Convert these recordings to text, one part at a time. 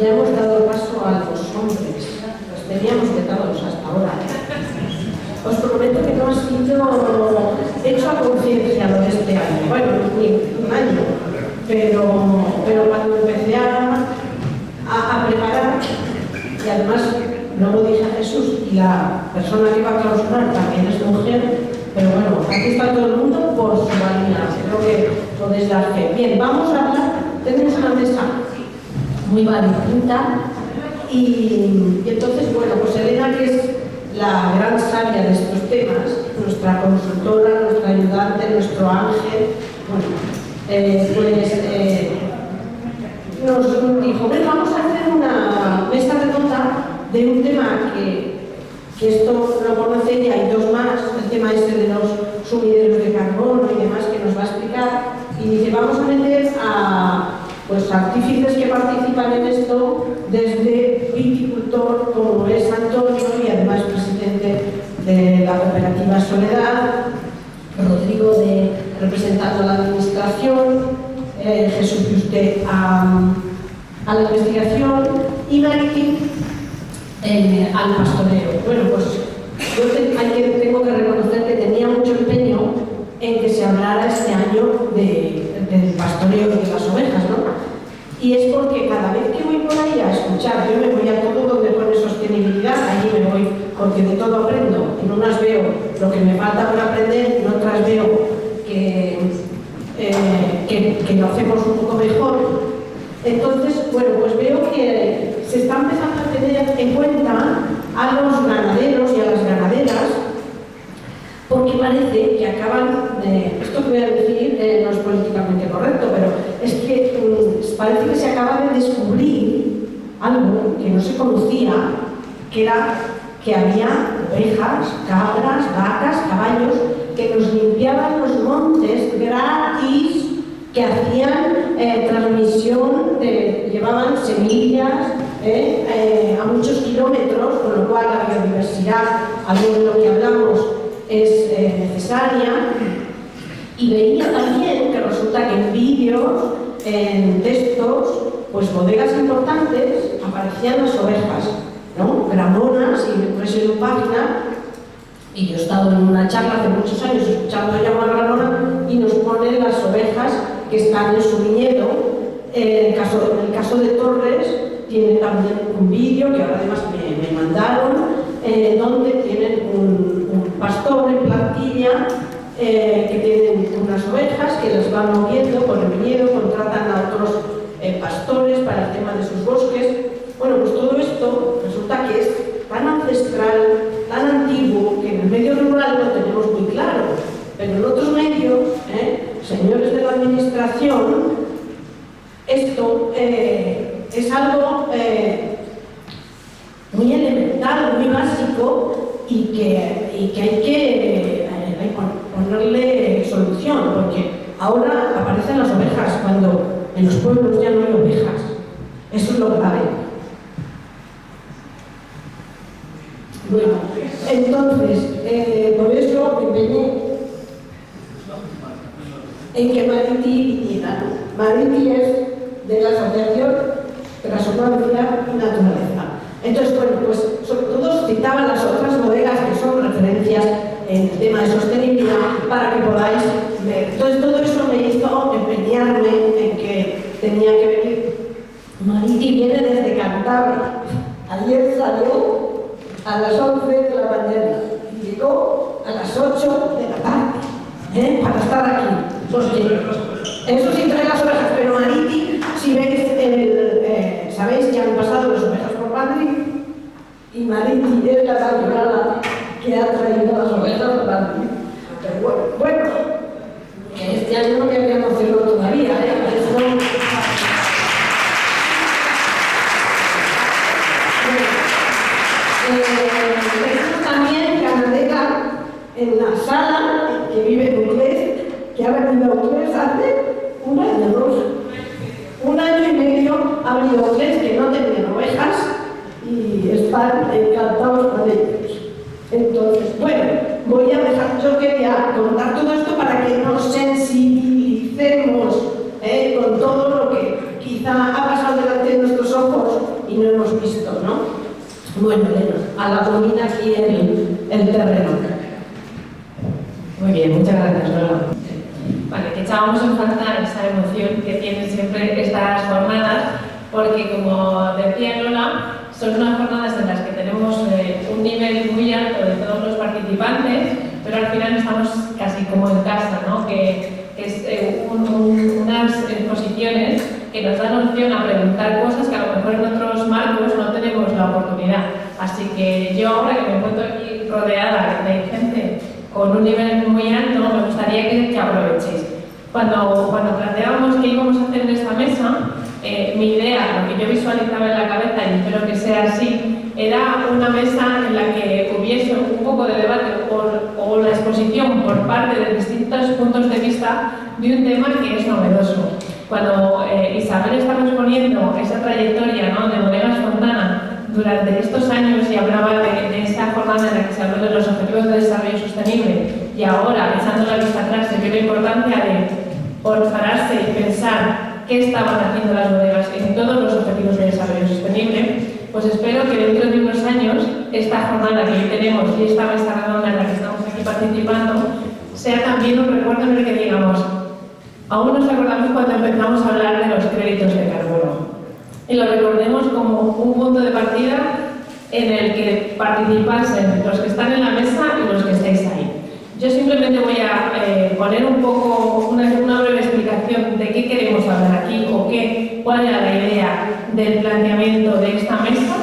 ya hemos dado paso a los hombres. Los teníamos vetados hasta ahora. Os prometo que no ha sido hecho a conciencia lo de este año. Bueno, ni un año. Pero cuando empecé a preparar, y además no lo dije a Jesús, y la persona que iba a clausurar también es mujer, pero bueno, aquí está todo el mundo por su valía. Creo que podéis dar fe. Bien, vamos a hablar. Tenemos una mesa muy variopinta y entonces, bueno, pues Elena, que es la gran sabia de estos temas, nuestra consultora, nuestra ayudante, nuestro ángel, bueno, nos dijo, bueno, vamos a hacer una mesa redonda de un tema que esto lo conoce ella y dos más, el tema este de los sumideros de carbono y demás que nos va a explicar, y dice, vamos a meter a pues artífices que participan en esto, desde viticultor como es Antonio y además presidente de la cooperativa Soledad, Rodrigo representando a la administración, Jesús Yuste a la investigación y Martín al pastoreo. Bueno, pues yo tengo que reconocer que tenía mucho empeño en que se hablara este año del pastoreo de las ovejas, ¿no? Y es porque cada vez que voy por ahí a escuchar, yo me voy a todo donde pone sostenibilidad, allí me voy porque de todo aprendo. En unas veo lo que me falta por aprender, en otras veo que lo hacemos un poco mejor. Entonces, bueno, pues veo que se está empezando a tener en cuenta a los ganaderos y a las ganaderas, porque parece que acaban de... Esto que voy a decir no es políticamente correcto, pero es que parece que se acaba de descubrir algo que no se conocía, que era que había ovejas, cabras, vacas, caballos, que nos limpiaban los montes gratis, que hacían transmisión, llevaban semillas a muchos kilómetros, con lo cual la biodiversidad, algo de lo que hablamos, es necesaria. Y veía también que resulta que en vídeos, en textos, pues bodegas importantes, aparecían las ovejas, ¿no? Gramonas, y me puse en una página, y yo he estado en una charla hace muchos años escuchando a llamar Gramona y nos ponen las ovejas que están en su viñedo. En el caso de Torres tiene también un vídeo que ahora además me mandaron, donde tienen un pastor en plantilla que tienen unas ovejas que las van moviendo por el viñedo, contratan a otros pastores para el tema de sus bosques. Bueno, pues todo esto resulta que es tan ancestral, tan antiguo, que en el medio rural lo tenemos muy claro, pero en otros medios, señores de la administración, esto es algo muy elemental, muy básico y que hay que ponerle solución, porque ahora aparecen las ovejas cuando en los pueblos ya no hay ovejas. Eso es lo grave. Bueno, entonces, por eso me empeñé en que Mariti viniera. Mariti es de la Asociación Transumancia y Naturaleza. Entonces, bueno, pues sobre todo citaban las otras bodegas que son referencias en el tema de sostenibilidad para que podáis ver. Entonces, todo eso me hizo empeñarme en que tenía que venir. Mariti viene desde Cantabria. Ayer salió a las 11 de la mañana y llegó a las 8 de la tarde para estar aquí. Porque eso sí trae las ovejas, pero Mariti, si veis, sabéis que han pasado las ovejas por Madrid y Mariti es la señora que ha traído las ovejas por Madrid. Pero bueno, que este año no queríamos hacerlo todavía, tenemos también ganadera en la sala, que vive en Uclés, que ha venido a Uclés hace un año, ¿no? Un año y medio ha venido a Uclés, que no tenían ovejas y están encantados con ellos. Entonces, bueno, voy a dejar, yo quería contar todo esto para que nos sensibilicemos con todo lo que quizá ha pasado delante de nuestros ojos y no hemos visto, ¿no? Bueno, Elena, a la comida aquí el terreno. Muy bien, muchas gracias, Lola. Vale, que echábamos en falta esa emoción que tienen siempre estas jornadas, porque como decía Lola, son unas jornadas en las que tenemos un nivel muy alto de todos los participantes, pero al final estamos casi como en casa, ¿no? Que es unas exposiciones que nos dan opción a preguntar cosas que a lo mejor en otros marcos no tenemos la oportunidad. Así que yo ahora que me encuentro aquí rodeada de gente con un nivel muy alto, me gustaría que aprovechéis. Cuando planteábamos qué íbamos a hacer en esta mesa, mi idea, lo que yo visualizaba en la cabeza, y espero que sea así, era una mesa en la que hubiese un poco de debate o la exposición por parte de distintos puntos de vista de un tema que es novedoso. Cuando Isabel estaba exponiendo esa trayectoria, ¿no?, de Bodegas Fontana durante estos años y hablaba de esa jornada en la que se habló de los Objetivos de Desarrollo Sostenible, y ahora, echando la vista atrás, se vio la importancia de pararse y pensar qué estaban haciendo las bodegas en todos los Objetivos de Desarrollo Sostenible, pues espero que dentro de unos años esta jornada que hoy tenemos y esta mesa redonda en la que estamos aquí participando sea también un recuerdo en el que digamos, aún nos acordamos cuando empezamos a hablar de los créditos de carbono, y lo recordemos como un punto de partida en el que participasen los que están en la mesa y los que estáis ahí. Yo simplemente voy a poner un poco una breve explicación de qué queremos hablar aquí o cuál era la idea del planteamiento de esta mesa.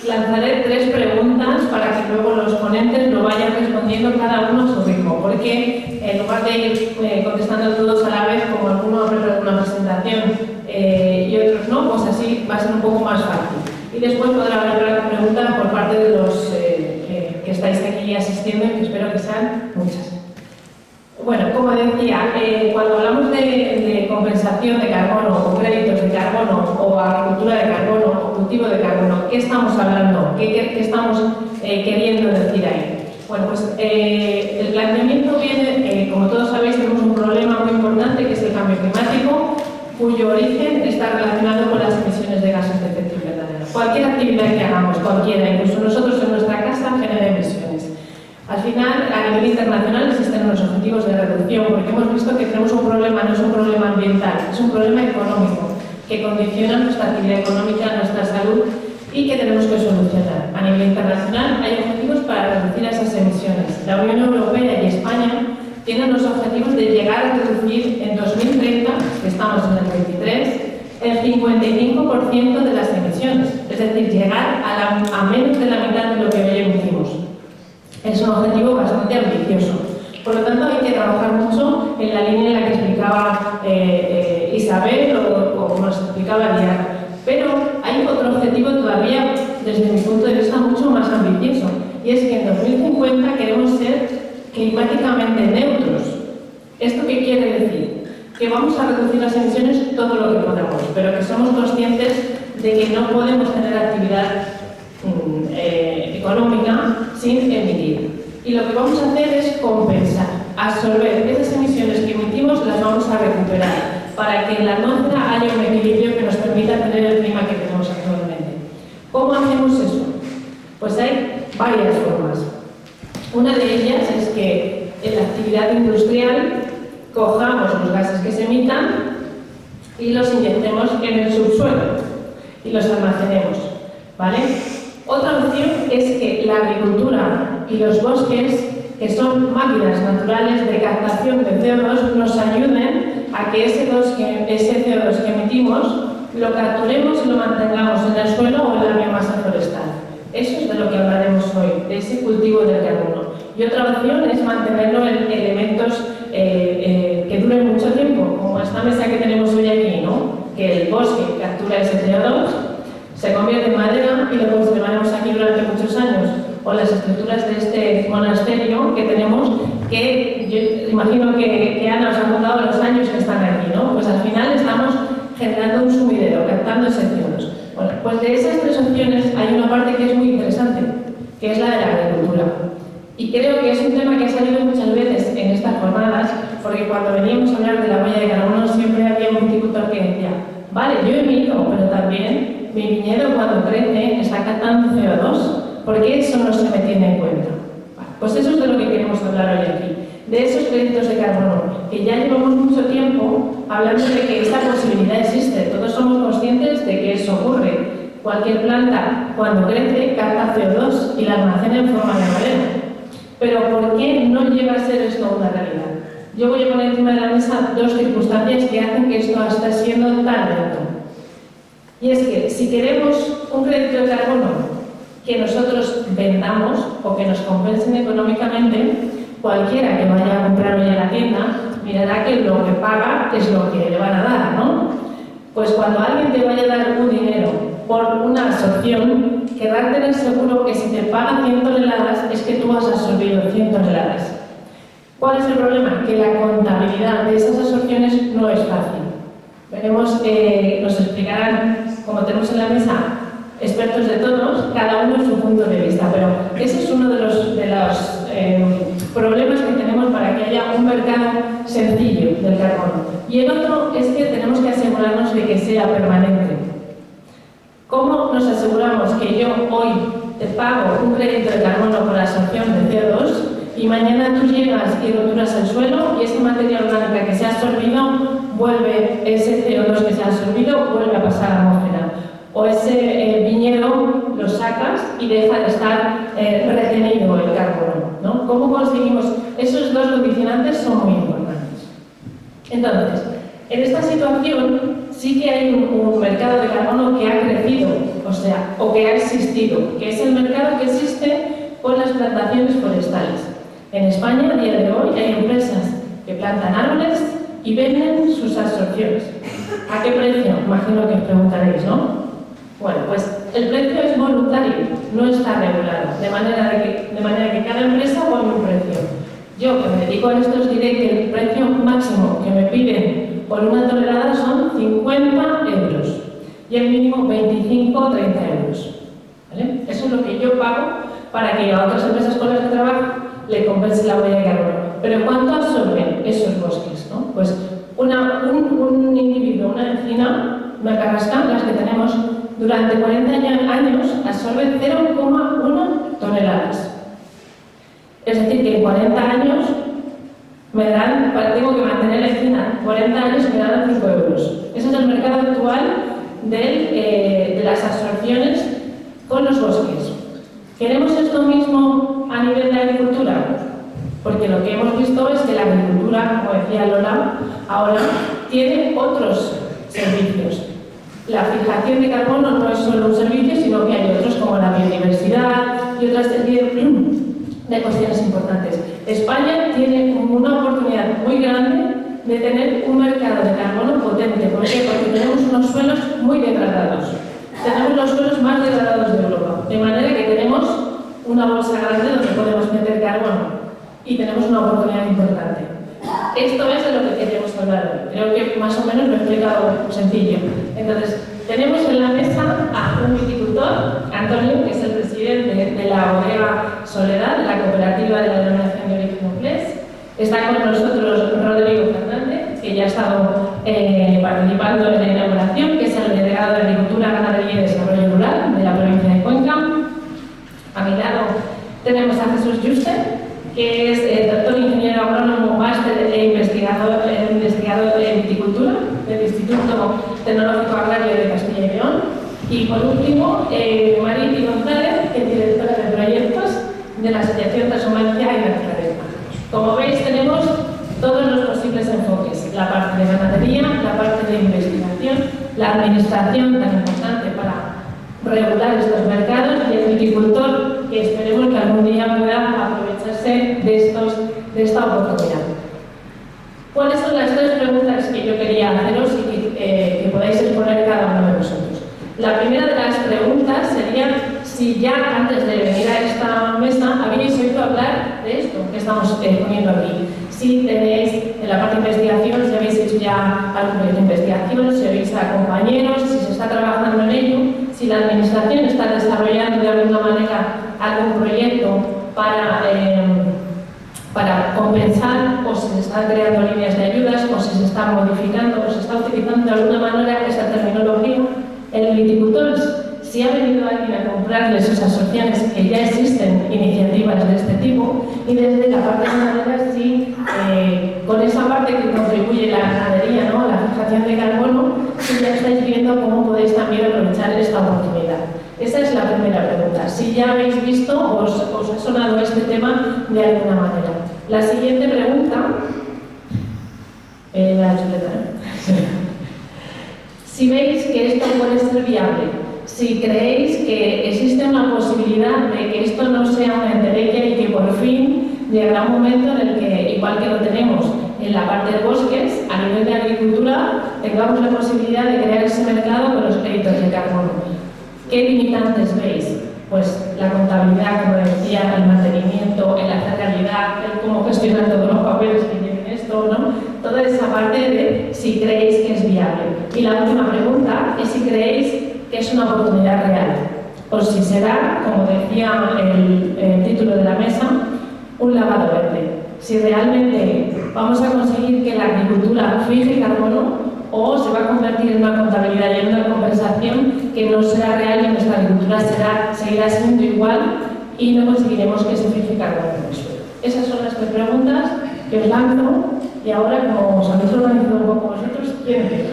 Lanzaré 3 preguntas para que luego los ponentes lo vayan respondiendo cada uno a su ritmo, porque en lugar de ir contestando todos a la vez, como alguno ha preparado una presentación y otros no, pues así va a ser un poco más fácil. Y después podrá haber preguntas por parte de los que estáis aquí asistiendo, y que espero que sean muchas. Bueno, como decía, cuando hablamos de compensación de carbono o créditos de carbono o agricultura de carbono o cultivo de carbono, ¿qué estamos hablando? ¿Qué estamos queriendo decir ahí? Bueno, pues el planteamiento viene, como todos sabéis, tenemos un problema muy importante que es el cambio climático, cuyo origen está relacionado con las emisiones de gases de efecto invernadero. Cualquier actividad que hagamos, cualquiera, incluso nosotros en nuestra casa, genera emisiones. Al final, a nivel internacional existen unos objetivos de reducción, porque hemos visto que tenemos un problema, no es un problema ambiental, es un problema económico, que condiciona nuestra actividad económica, nuestra salud, y que tenemos que solucionar. A nivel internacional hay objetivos para reducir esas emisiones. La Unión Europea y España tienen los objetivos de llegar a reducir en 2030, que estamos en el 23, el 55% de las emisiones, es decir, llegar a menos de la mitad de lo que hoy emitimos. Es un objetivo bastante ambicioso. Por lo tanto, hay que trabajar mucho en la línea en la que explicaba Isabel o como nos explicaba Diana. Pero hay otro objetivo todavía, desde mi punto de vista, mucho más ambicioso, y es que en 2050 queremos ser climáticamente neutros. ¿Esto qué quiere decir? Que vamos a reducir las emisiones todo lo que podamos, pero que somos conscientes de que no podemos tener actividad económica sin emitir. Y lo que vamos a hacer es compensar, absorber esas emisiones que emitimos, las vamos a recuperar, para que en la atmósfera haya un equilibrio que nos permita tener el clima que tenemos actualmente. ¿Cómo hacemos eso? Pues hay varias formas. Una de ellas es que en la actividad industrial cojamos los gases que se emitan y los inyectemos en el subsuelo y los almacenemos, ¿vale? Otra opción es que la agricultura y los bosques, que son máquinas naturales de captación de CO2, nos ayuden a que ese CO2 que emitimos lo capturemos y lo mantengamos en el suelo o en la biomasa forestal. Eso es de lo que hablaremos hoy, de ese cultivo del carbono. Y otra opción es mantenerlo en elementos que duren mucho tiempo, como esta mesa que tenemos hoy aquí, ¿no? Que el bosque captura ese CO2, se convierte en madera y lo conservaremos aquí durante muchos años. O las estructuras de este monasterio que tenemos, que yo imagino que Ana os ha contado los años que están aquí, ¿no? Pues al final estamos generando un sumidero, captando ese CO2. Bueno, pues de esas 3 opciones hay una parte que es muy interesante, que es la de la agricultura. Y creo que es un tema que ha salido muchas veces en estas jornadas, porque cuando veníamos a hablar de la huella de carbono siempre había un viticultor que decía, vale, yo emito, pero también mi viñedo cuando crece está captando CO2. ¿Por qué eso no se me tiene en cuenta? Vale, pues eso es de lo que queremos hablar hoy aquí, de esos créditos de carbono, que ya llevamos mucho tiempo hablando de que esta posibilidad existe. Todos somos conscientes de que eso ocurre. Cualquier planta, cuando crece, capta CO2 y la almacena en forma de madera. Pero ¿por qué no llega a ser esto una realidad? Yo voy a poner encima de la mesa dos circunstancias que hacen que esto está siendo tan lento. Y es que si queremos un crédito de carbono que nosotros vendamos o que nos compensen económicamente, cualquiera que vaya a comprar hoy a la tienda mirará que lo que paga es lo que le van a dar, ¿no? Pues cuando alguien te vaya a dar un dinero por una absorción, querrás tener seguro que si te pagan 100 toneladas es que tú has absorbido 100 toneladas. ¿Cuál es el problema? Que la contabilidad de esas absorciones no es fácil. Veremos, nos explicarán, como tenemos en la mesa expertos de todos, cada uno en su punto de vista, pero ese es uno de los problemas que tenemos para que haya un mercado sencillo del carbono. Y el otro es que tenemos que asegurarnos de que sea permanente. ¿Cómo nos aseguramos que yo hoy te pago un crédito de carbono por la absorción de CO2 y mañana tú llegas y roturas el suelo y esa materia orgánica que se ha absorbido vuelve, ese CO2 que se ha absorbido vuelve a pasar a la atmósfera? O ese viñedo lo sacas y deja de estar retenido el carbono, ¿no? ¿Cómo conseguimos? Esos dos condicionantes son muy importantes. Entonces, en esta situación sí que hay un mercado de carbono que ha crecido, o que ha existido, que es el mercado que existe con las plantaciones forestales. En España, a día de hoy, hay empresas que plantan árboles y venden sus absorciones. ¿A qué precio? Imagino que os preguntaréis, ¿no? Bueno, pues el precio es voluntario, no está regulado, de manera que cada empresa pone un precio. Yo, que me dedico a esto, os diré que el precio máximo que me piden por una tonelada son 50 euros y el mínimo 25 o 30 euros. ¿Vale? Eso es lo que yo pago para que a otras empresas con las que trabajo le compense la huella de carbono. Pero ¿cuánto absorben esos bosques, ¿no? Pues un individuo, una encina, una carrasca, las que tenemos durante 40 años, absorbe 0,1 toneladas. Es decir, que en 40 años tengo que mantener la encina 40 años y me dan 5 euros. Ese es el mercado actual de las absorciones con los bosques. ¿Queremos esto mismo a nivel de agricultura? Porque lo que hemos visto es que la agricultura, como decía Lola, ahora tiene otros servicios. La fijación de carbono no es solo un servicio, sino que hay otros como la biodiversidad y otras de cuestiones importantes. España tiene una oportunidad muy grande de tener un mercado de carbono potente. ¿Por qué? Porque tenemos unos suelos muy degradados. Tenemos los suelos más degradados de Europa. De manera que tenemos una bolsa grande donde podemos meter carbono y tenemos una oportunidad importante. Esto es de lo que queremos hablar hoy. Creo que más o menos lo he explicado sencillo. Entonces, tenemos en la mesa a un viticultor, Antonio, que es el presidente de la bodega Soledad, la cooperativa de la denominación de origen Nuclés. Está con nosotros Rodrigo Fernández, que ya ha estado participando en la inauguración, que es el delegado de Agricultura, Ganadería y Desarrollo Rural de la provincia de Cuenca. A mi lado tenemos a Jesús Juste, que es doctor ingeniero agrónomo, máster e investigador en viticultura del Instituto Tecnológico Agrario de Castilla y León. Y por último, Mariti González, que es directora de proyectos de la Asociación Transhumancia y Naturaleza. Como veis, tenemos todos los posibles enfoques: la parte de ganadería, la parte de investigación, la administración tan importante para regular estos mercados y el viticultor, que esperemos que algún día pueda aprovecharse de esta oportunidad. ¿Cuáles son las tres preguntas que yo quería haceros y que podáis exponer cada uno de vosotros? La primera de las preguntas sería si ya antes de venir a esta mesa habéis oído hablar de esto que estamos poniendo aquí. Si tenéis en la parte de investigación, si habéis hecho ya algún proyecto de investigación, si habéis a compañeros, si se está trabajando en ello, si la administración está desarrollando de alguna manera algún proyecto para compensar, o si se están creando líneas de ayudas, o si se está modificando, o se está utilizando de alguna manera esa terminología. El viticultor si ha venido alguien a comprarles esas sociales, que ya existen iniciativas de este tipo, y desde la parte ganadera, si con esa parte que contribuye la ganadería, ¿no?, a la fijación de carbono, si ya estáis viendo cómo podéis también aprovechar esta oportunidad. Esa es la primera pregunta. Si ya habéis visto, os ha sonado este tema de alguna manera. La siguiente pregunta, la chuleta, si veis que esto puede ser viable, si creéis que existe una posibilidad de que esto no sea una entelequia y que por fin llegará un momento en el que, igual que lo tenemos en la parte de bosques, a nivel de agricultura, tengamos la posibilidad de crear ese mercado con los créditos de carbono. ¿Qué limitantes veis? Pues la contabilidad, como decía, el mantenimiento, el hacer realidad, el cómo gestionar todos los papeles que tienen esto, ¿no? Toda esa parte de si creéis que es viable. Y la última pregunta es si creéis que es una oportunidad real, o si será, como decía el título de la mesa, un lavado verde. Si realmente vamos a conseguir que la agricultura fije carbono, o se va a convertir en una contabilidad y en una compensación que no será real y nuestra agricultura seguirá siendo igual y no conseguiremos que se fije carbono en el suelo. Esas son las tres preguntas que os lanzo, y ahora, como os habéis organizado un poco vosotros, ¿quién empieza?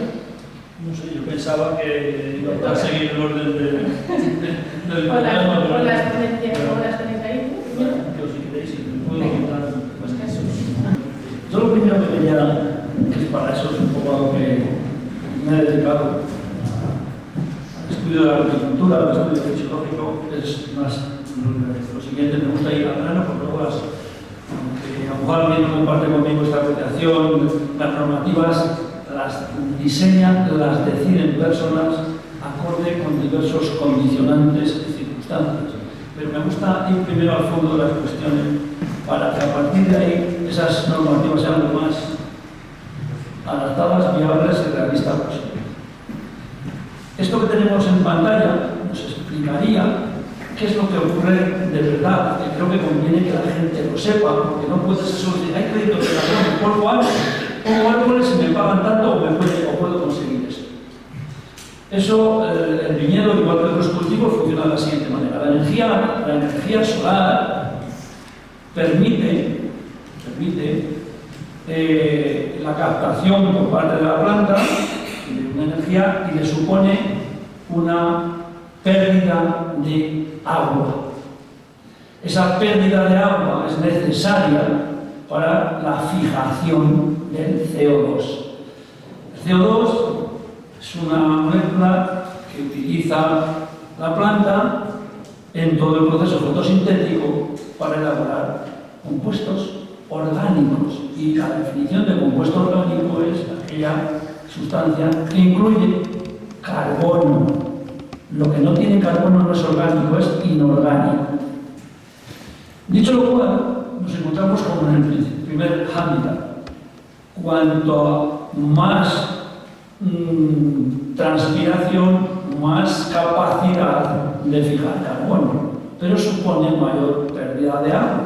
No sé, yo pensaba que iba a seguir el orden del programa. Con las ponencias, ¿cómo las tenéis ahí? Yo si queréis, si me puedo contar. Pues Jesús. Yo lo primero que quería, que es para eso es un poco a lo que me he dedicado, al estudio de la agricultura, al estudio fisiológico, es más lo siguiente, me gusta ir al grano, porque luego aunque a lo mejor alguien no comparte conmigo esta apreciación, las normativas las diseñan, las deciden personas acorde con diversos condicionantes y circunstancias. Pero me gusta ir primero al fondo de las cuestiones para que a partir de ahí esas normativas sean lo más adaptadas, viables y realistas posible. Esto que tenemos en pantalla nos explicaría qué es lo que ocurre de verdad, que creo que conviene que la gente lo sepa, porque no puedes eso decir, hay créditos de carbono, pongo árboles y me pagan tanto o puedo conseguir esto. Eso, el viñedo, igual que otros cultivos, funciona de la siguiente manera. La energía solar permite la captación por parte de la planta de una energía y le supone una pérdida de agua. Esa pérdida de agua es necesaria para la fijación del CO2. El CO2 es una molécula que utiliza la planta en todo el proceso fotosintético para elaborar compuestos orgánicos, y la definición de compuesto orgánico es aquella sustancia que incluye carbono. Lo que no tiene carbono no es orgánico, es inorgánico. Dicho lo cual, nos encontramos con el primer hándicap. Cuanto más transpiración, más capacidad de fijar carbono, pero supone mayor pérdida de agua.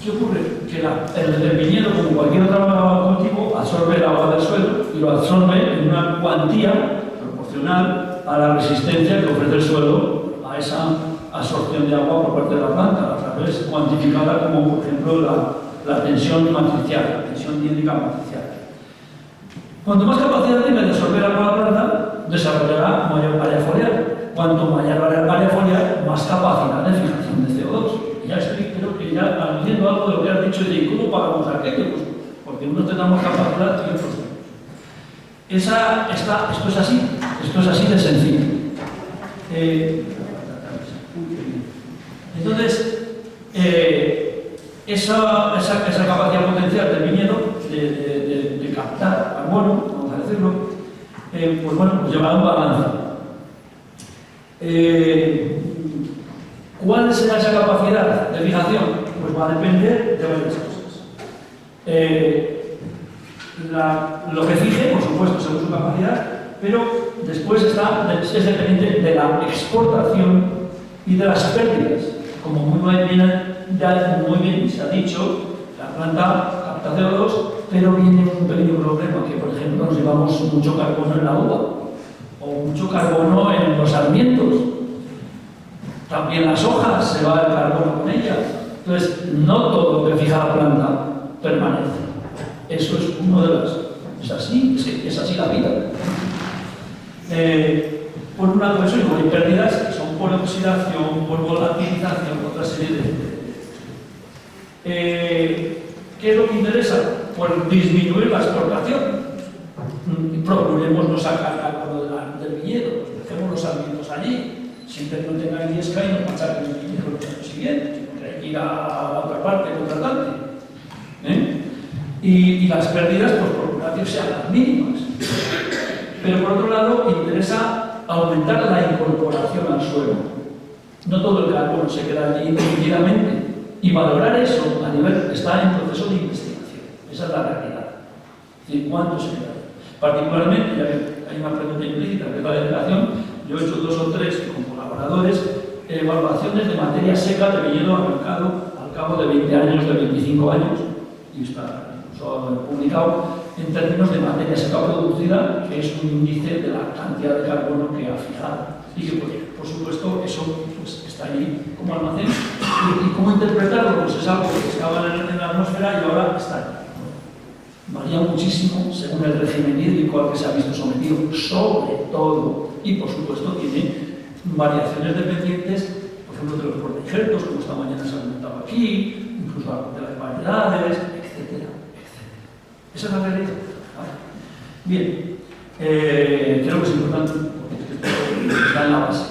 ¿Qué ocurre? Que el viñedo, como cualquier otro cultivo, absorbe el agua del suelo y lo absorbe en una cuantía proporcional a la resistencia que ofrece el suelo a esa absorción de agua por parte de la planta, a través cuantificada como, por ejemplo, la tensión matricial, la tensión hídrica matricial. Cuanto más capacidad tenga de absorber agua la planta, desarrollará mayor área foliar. Cuanto mayor área foliar, más capacidad de fijación de CO2. Y ya estoy, creo que ya aludiendo algo de lo que has dicho de cómo pagamos aquello, pues porque unos tenemos capacidad y otros no. Esto es así de sencillo. Entonces, esa capacidad potencial del viñedo de captar carbono, vamos a decirlo, pues lleva a un balance. ¿Cuál será esa capacidad de fijación? Pues va a depender de varias cosas. Lo que fije, por supuesto, según su capacidad, pero después es dependiente de la exportación y de las pérdidas. Como muy bien se ha dicho, la planta capta CO2, pero viene un pequeño problema, que por ejemplo nos llevamos mucho carbono en la uva, o mucho carbono en los sarmientos. También las hojas, se va el carbono con ellas. Entonces, no todo lo que fija la planta permanece. Eso es uno de las... Es así, es así la vida. Por un lado, eso, y hay pérdidas que son por oxidación, por volatilización, otra serie de... ¿Qué es lo que interesa? Pues disminuir la exportación. Procuremos no sacar carbono del viñedo, dejemos los sarmientos allí, siempre que no tengan riesgo y no machaquen el viñedo el año siguiente, porque hay que ir a otra parte contratante. Y las pérdidas, pues procurar que sean las mínimas. Pero por otro lado, interesa aumentar la incorporación al suelo. No todo el carbono se queda allí indefinidamente. Y valorar eso a nivel, está en proceso de investigación. Esa es la realidad. Es decir, ¿cuánto se queda? Particularmente, ya que hay una pregunta implícita que es la dedicación, yo he hecho 2 o 3 con colaboradores, evaluaciones de materia seca de viñedo arrancado al cabo de 20 años, de 25 años, y está incluso publicado en términos de materia seca producida, que es un índice de la cantidad de carbono que ha fijado. Y que, pues, por supuesto, eso pues, está ahí como almacén. ¿Y cómo interpretarlo? Pues es algo que estaba en la atmósfera y ahora está ahí. Varía muchísimo según el régimen hídrico al que se ha visto sometido, sobre todo. Y, por supuesto, tiene variaciones dependientes, por ejemplo, de los proyectos, como esta mañana se ha comentado aquí, incluso de las variedades, etcétera, etcétera. Esa es la realidad. ¿Vale? Bien, creo que es importante, porque está en la base.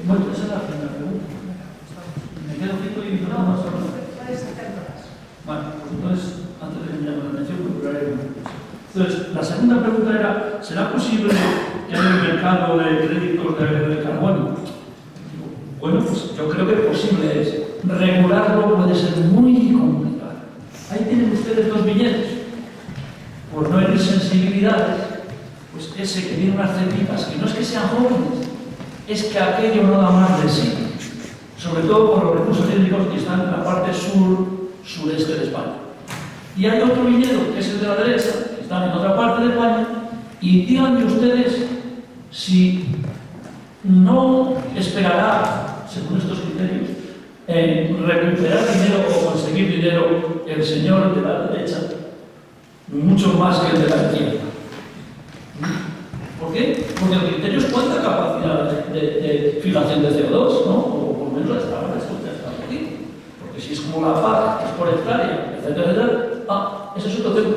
Bueno, esa es la primera pregunta. Me quedo quieto y no más o menos. Vale, pues entonces, antes de que me llame la atención, procuraré. Entonces, la segunda pregunta era: ¿será posible que haya un mercado de créditos de carbono? Bueno, pues yo creo que posible es. Regularlo puede ser muy complicado. Ahí tienen ustedes 2 viñedos. Por no herir sensibilidades, pues ese que tiene unas cepitas, que no es que sean jóvenes, es que aquello no da más de sí. Sobre todo por los recursos hídricos que están en la parte sureste de España. Y hay otro viñedo, que es el de la derecha, que está en otra parte de España, y díganme ustedes si no esperará, según estos criterios, recuperar dinero o conseguir dinero el señor de la derecha, mucho más que el de la izquierda. ¿Por qué? Porque el criterio es cuánta capacidad de fijación de CO2, ¿no? O por lo menos hasta ahora esto ya está aquí. Porque si es como la PAC, que es por hectárea, etcétera, etcétera, ese es otro tema.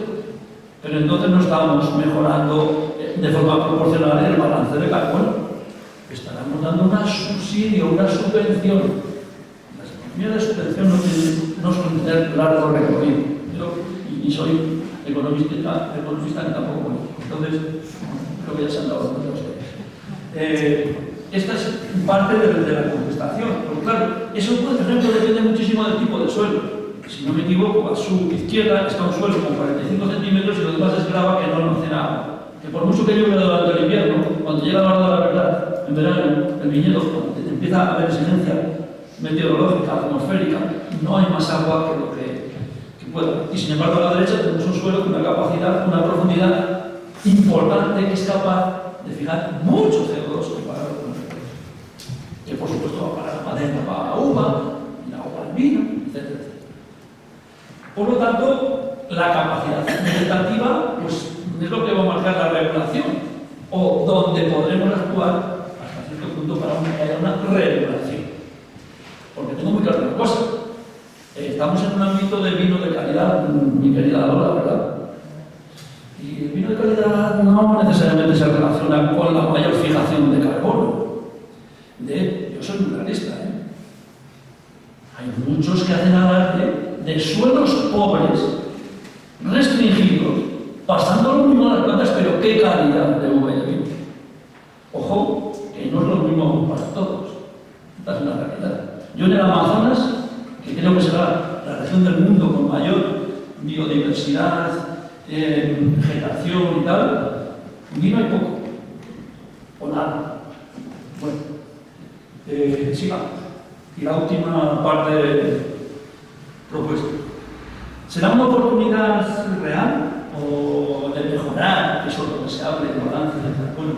Pero entonces no estamos mejorando de forma proporcional el balance de carbono. Estaremos dando un subsidio, una subvención. Las economías de subvención no suelen tener largo recorrido. Y soy economista ni tampoco. Entonces, creo que ya se han dado cuenta ustedes. Esta es parte de la contestación. Pero claro, eso, por ejemplo, depende muchísimo del tipo de suelo. Si no me equivoco, a su izquierda está un suelo con 45 centímetros y lo demás es grava que no almacena agua. Que por mucho que llueva durante el invierno, cuando llega la hora de la verdad, en verano, el viñedo, cuando empieza a haber exigencia meteorológica, atmosférica, no hay más agua que lo que pueda. Y sin embargo, a la derecha tenemos un suelo con una capacidad, una profundidad importante que es capaz de fijar mucho CO2 comparado con el resto. Que por supuesto va para la madera, para la uva, la uva al vino, etc. Por lo tanto, la capacidad vegetativa pues, es lo que va a marcar la regulación, o donde podremos actuar hasta cierto punto para que haya una regulación. Porque tengo muy claro una cosa, estamos en un ámbito de vino de calidad, mi querida Lola, ¿verdad? Y el vino de calidad no necesariamente se relaciona con la mayor fijación de carbono. Yo soy un realista, Hay muchos que hacen alarde de suelos pobres, restringidos, pasándolo muy mal a las plantas, pero qué calidad de uva y de vino. Ojo, que no es lo mismo para todos. Esta es la realidad. Yo en el Amazonas, que creo que será la región del mundo con mayor biodiversidad, vegetación y tal, vino hay poco, o nada. Bueno, sigamos. Y la última parte propuesta. ¿Será una oportunidad real o de mejorar eso es lo que se habla del balance del carbono.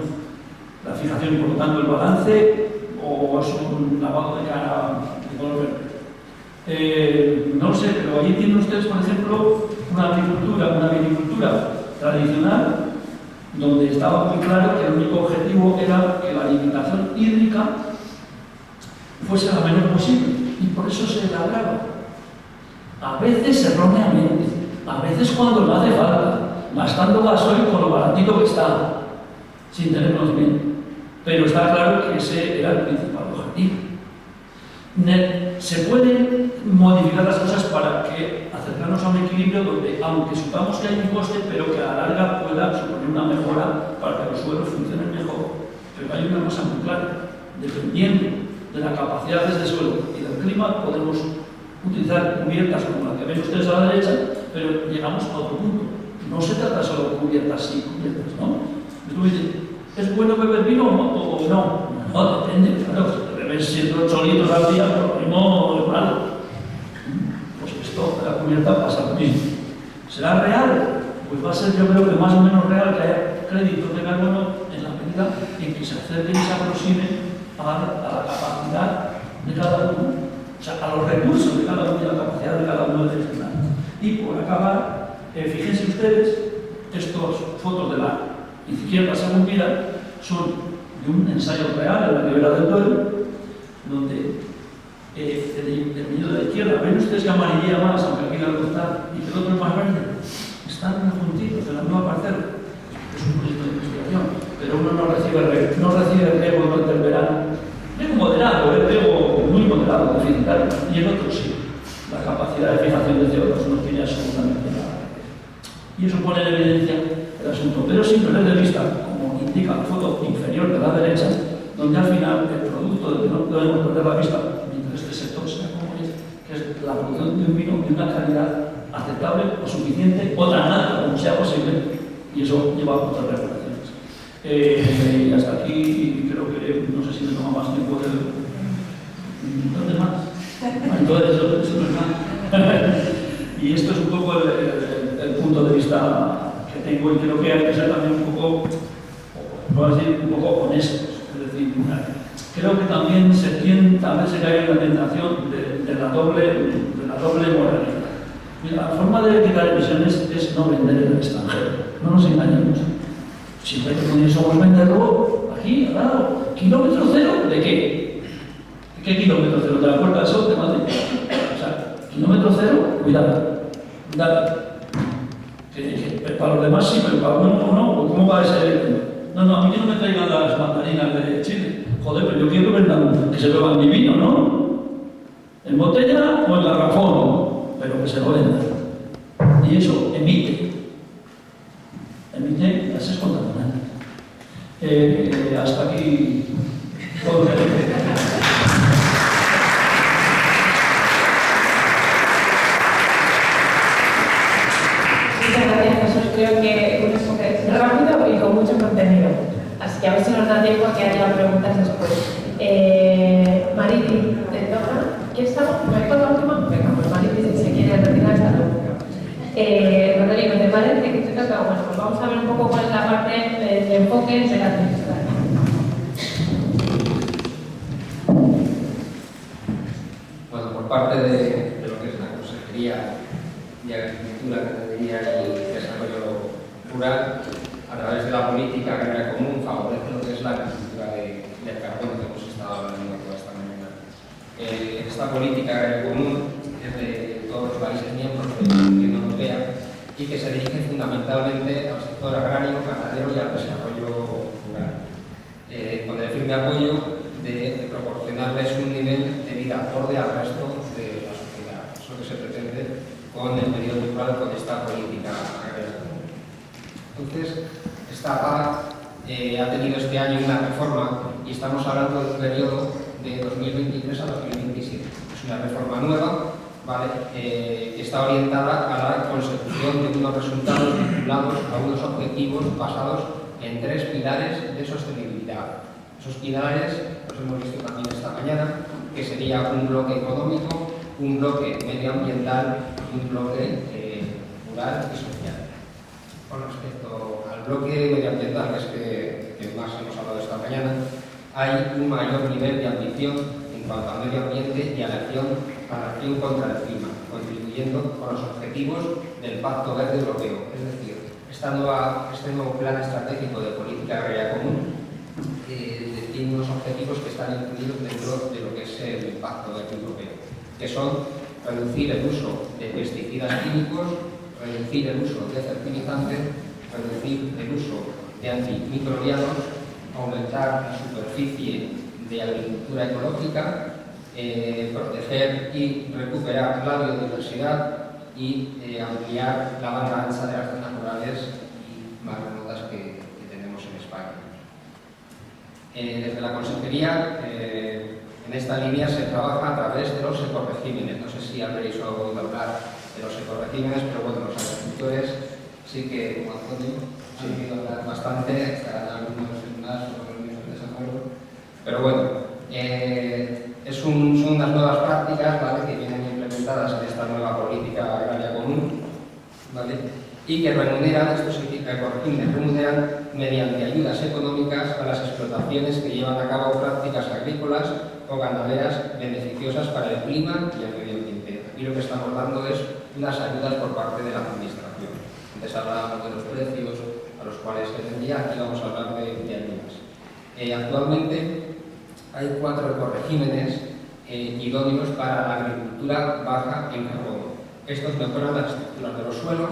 La fijación, por lo tanto, el balance o es un lavado de cara de color verde. No sé, pero ahí tienen ustedes, por ejemplo, una vinicultura tradicional, donde estaba muy claro que el único objetivo era que la limitación hídrica fuese la menor posible, y por eso se labraba. A veces erróneamente, a veces cuando no hace falta, gastando gasoil con lo baratito que está, sin tener conocimiento. Pero está claro que ese era el principal objetivo. Se pueden modificar las cosas para que acercarnos a un equilibrio donde, aunque supamos que hay un coste, pero que a la larga pueda suponer una mejora para que los suelos funcionen mejor. Pero hay una cosa muy clara: dependiendo de la capacidad de este suelo y del clima, podemos utilizar cubiertas como la que ven ustedes a la derecha, pero llegamos a otro punto. No se trata solo de cubiertas y cubiertas, ¿no? ¿Es bueno beber vino o no? No, depende, claro. Si bebes 7 o 8 litros al día, pero lo mismo es malo. Pues esto de la cubierta pasa lo mismo. ¿Será real? Pues va a ser, yo creo que más o menos real que haya créditos de carbono en la medida en que se acerquen y se aproximen a la capacidad de cada uno, o sea, a los recursos de cada uno y a la capacidad de cada uno de gestionar. Y por acabar, fíjense ustedes, estas fotos de la izquierda según vida son de un ensayo real en la Ribera del Duero, donde el viñedo de la izquierda, ven ustedes que amarillea más, aunque aquí la luz está, y que el otro es más verde. Están juntitos en la misma parcela. Es un proyecto de investigación, pero uno no recibe riego durante el verano. Riego moderado, riego muy moderado, deficitario, y el otro sí. La capacidad de fijación de CO2 no tiene absolutamente nada. Y eso pone en evidencia el asunto, pero sin perder de vista, como indica la foto inferior de la derecha, donde al final el producto del que no podemos perder la vista mientras este sector sea como es, que es la producción de un vino de una calidad aceptable o suficiente o tan alta como sea posible, y eso lleva a otras regulaciones. Y hasta aquí creo que no sé si me toma más tiempo ¿dónde más? Entonces eso no es más. Y esto es un poco el punto de vista que tengo, y creo que hay que ser también un poco, un poco honestos. Es decir, creo que también se cae en la tentación de la doble moralidad. Mira, la forma de quitar emisiones es no vender en el extranjero. No nos engañemos. Siempre que somos venderlo aquí, al lado. ¿Kilómetro cero de qué? ¿De qué kilómetro cero? ¿De la Puerta del Sol de Madrid? O sea, kilómetro cero, cuidado. Que para los demás sí, pero para uno no. ¿Cómo va a ser? No, a mí que no me traigan las mandarinas de Chile. Joder, pero yo quiero que se beban mi vino, ¿no? ¿En botella o en garrafón? Pero que se lo vendan. Y eso emite gases contaminantes. Hasta aquí todo lo que Muchas gracias, Jesús. Creo que un enfoque rápido y con mucho contenido. Así que a ver si nos da tiempo a que haya preguntas después. Mariti, ¿te toca? ¿Quieres estar? ¿Me toca la última? Venga, pues Mariti se quiere retirar esta pregunta. Rodrigo, ¿te parece que te toca? Bueno, pues vamos a ver un poco cuál es la parte de enfoque de la administración. Bueno, por parte de lo que es la Consejería de Agricultura, Ganadería y Desarrollo Rural, a través de la política agraria común, favorece lo que es la agricultura del carbono que hemos estado hablando toda esta mañana. Esta política agraria común es de todos los países miembros de la Unión Europea y que se dirige fundamentalmente al sector agrario, ganadero y al desarrollo rural, con el firme apoyo de proporcionarles un nivel de vida acorde al resto de la sociedad. Eso es lo que se pretende con el periodo rural, con esta política agraria común. Entonces, esta PAC ha tenido este año una reforma y estamos hablando de un periodo de 2023 a 2027. Es una reforma nueva, ¿vale? Que está orientada a la consecución de unos resultados vinculados a unos objetivos basados en 3 pilares de sostenibilidad. Esos pilares los hemos visto también esta mañana, que sería un bloque económico, un bloque medioambiental y un bloque rural y social. Con respecto al bloque medioambiental, que más hemos hablado esta mañana, hay un mayor nivel de ambición en cuanto al medio ambiente y a la acción contra el clima, contribuyendo con los objetivos del Pacto Verde Europeo. Es decir, este nuevo plan estratégico de política agraria común tiene unos objetivos que están incluidos dentro de lo que es el Pacto Verde Europeo, que son reducir el uso de pesticidas químicos, reducir el uso de fertilizantes, reducir el uso de antimicrobianos, aumentar la superficie de agricultura ecológica, proteger y recuperar la biodiversidad y ampliar la banda ancha de las zonas rurales y más remotas que tenemos en España. Desde la Consejería, en esta línea se trabaja a través de los ecoregímenes. No sé si habréis oído hablar de los ecoregímenes, pero bueno, los agricultores sí que, como Antonio, han oído hablar bastante, estarán algunos más o menos en desacuerdo. Pero bueno, son unas nuevas prácticas, ¿vale?, que vienen implementadas en esta nueva política agraria común, ¿vale?, y que remuneran, esto significa ecoregímenes, remuneran mediante ayudas económicas a las explotaciones que llevan a cabo prácticas agrícolas o ganaderas beneficiosas para el clima y el medio ambiente. Aquí lo que estamos dando es unas ayudas por parte de la Administración. Antes hablábamos de los precios a los cuales se vendía, aquí vamos a hablar de ayudas. Actualmente hay 4 ecoregímenes idóneos para la agricultura baja en carbono. Estos mejoran las estructuras de los suelos,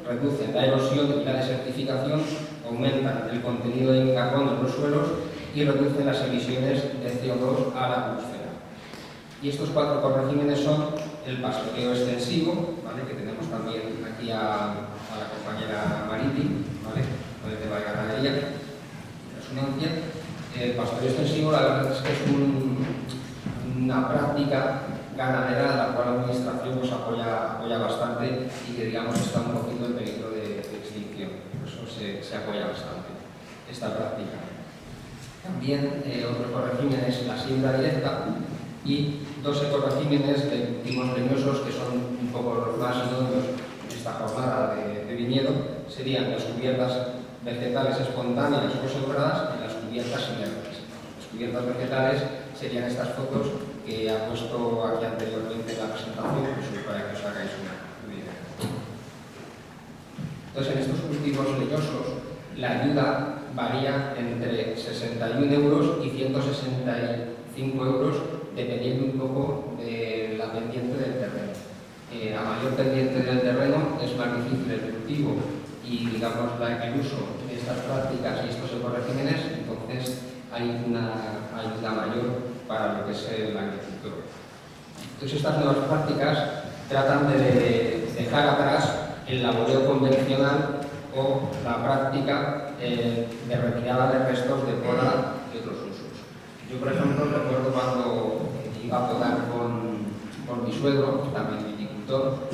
reducen la erosión y la desertificación, aumentan el contenido de carbono en los suelos y reducen las emisiones de CO2 a la atmósfera. Y estos 4 ecoregímenes son el pastoreo extensivo, ¿vale?, que tenemos también aquí a la compañera Mariti, ¿vale?, con el tema de ganadería y resonancia. El pastoreo extensivo, la verdad es que es una práctica ganadera de la cual la Administración nos apoya bastante y que, digamos, está un poquito en peligro de extinción. Por eso se apoya bastante esta práctica. También otro ecorégimen es la siembra directa y 2 ecoregímenes de cultivos leñosos que son un poco los más idóneos en esta jornada de viñedo. Serían las cubiertas vegetales espontáneas o sembradas y las cubiertas inertes. Las cubiertas vegetales serían estas fotos que ha puesto aquí anteriormente en la presentación, para que os hagáis una idea. Entonces, en estos cultivos leñosos, la ayuda varía entre 61 euros y 165 euros, dependiendo un poco de la pendiente del terreno. A mayor pendiente del terreno es más difícil el cultivo y, digamos, el uso de estas prácticas y estos ecoregímenes, entonces hay una ayuda mayor para lo que es el agricultor. Entonces, estas nuevas prácticas tratan de dejar atrás el laboreo convencional o la práctica de retirada de restos de poda y otros usos. Yo, por ejemplo, recuerdo cuando iba a podar con mi suegro, también viticultor,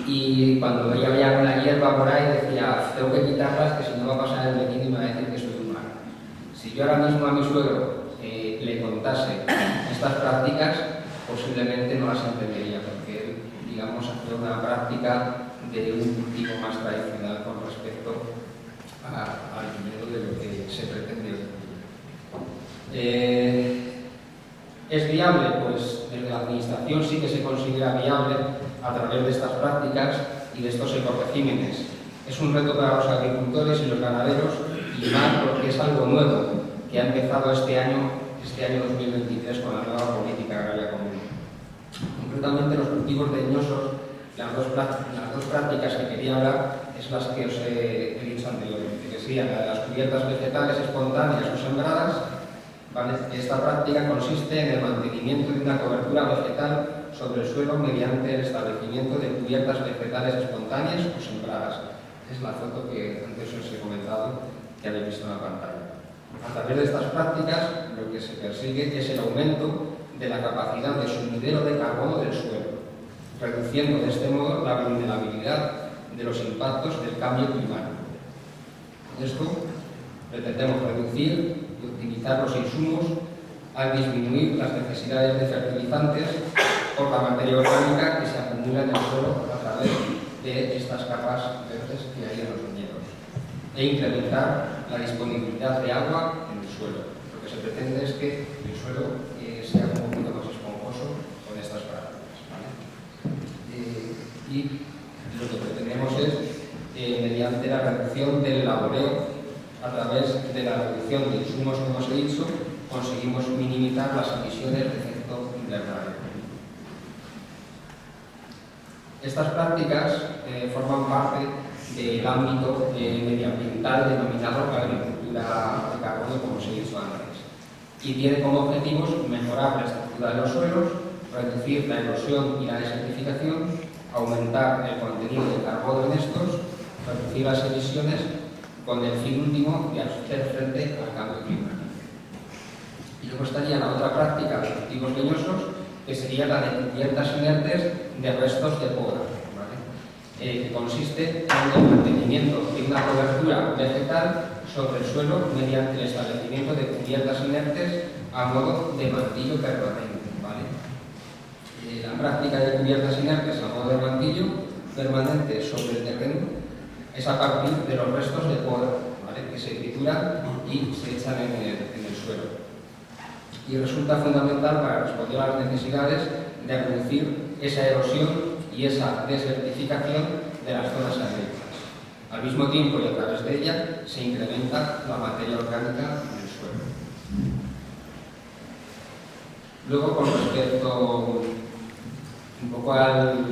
y cuando veía una hierba por ahí decía, tengo que quitarlas, que si no va a pasar el vecino y me va a decir que soy un mal. Si yo ahora mismo a mi suegro le contase estas prácticas, posiblemente no las entendería, porque él, digamos, hace una práctica de un cultivo más tradicional con respecto al viñedo de lo que se pretende. ¿Es viable? Pues desde la Administración sí que se considera viable a través de estas prácticas y de estos ecoregímenes. Es un reto para los agricultores y los ganaderos, y más porque es algo nuevo que ha empezado este año 2023 con la nueva política agraria común. Concretamente, los cultivos leñosos, las dos prácticas que quería hablar es las que os he dicho anteriormente, que serían las cubiertas vegetales espontáneas o sembradas, ¿vale? Esta práctica consiste en el mantenimiento de una cobertura vegetal sobre el suelo mediante el establecimiento de cubiertas vegetales espontáneas o sembradas. Es la foto que antes os he comentado, que habéis visto en la pantalla. A través de estas prácticas, lo que se persigue es el aumento de la capacidad de sumidero de carbono del suelo, reduciendo de este modo la vulnerabilidad de los impactos del cambio climático. Con esto pretendemos reducir y optimizar los insumos al disminuir las necesidades de fertilizantes por la materia orgánica que se acumula en el suelo a través de estas capas verdes que hay en los viñedos. e incrementar la disponibilidad de agua en el suelo. Lo que se pretende es que el suelo sea un poquito más esponjoso con estas prácticas, ¿vale? Y lo que pretendemos es, mediante la reducción del laboreo, a través de la reducción de insumos, como os he dicho, conseguimos minimizar las emisiones de efecto invernadero. Estas prácticas forman parte del ámbito medioambiental denominado agricultura de carbono, como os he dicho antes, y tiene como objetivos mejorar la estructura de los suelos, reducir la erosión y la desertificación, aumentar el contenido de carbono en estos, reducir las emisiones, con el fin último de hacer frente al cambio climático. Y luego estaría la otra práctica de cultivos leñosos, que sería la de cubiertas inertes de restos de poda, ¿vale? Que consiste en el mantenimiento de una cobertura vegetal sobre el suelo mediante el establecimiento de cubiertas inertes a modo de mantillo permanente, ¿vale? La práctica de cubiertas inertes a modo de mantillo permanente sobre el terreno es a partir de los restos de poda, ¿vale? Que se trituran y se echan en el suelo. Y resulta fundamental para responder a las necesidades de reducir esa erosión y esa desertificación de las zonas agrícolas. Al mismo tiempo y a través de ella se incrementa la materia orgánica en el suelo. Luego, con respecto un poco al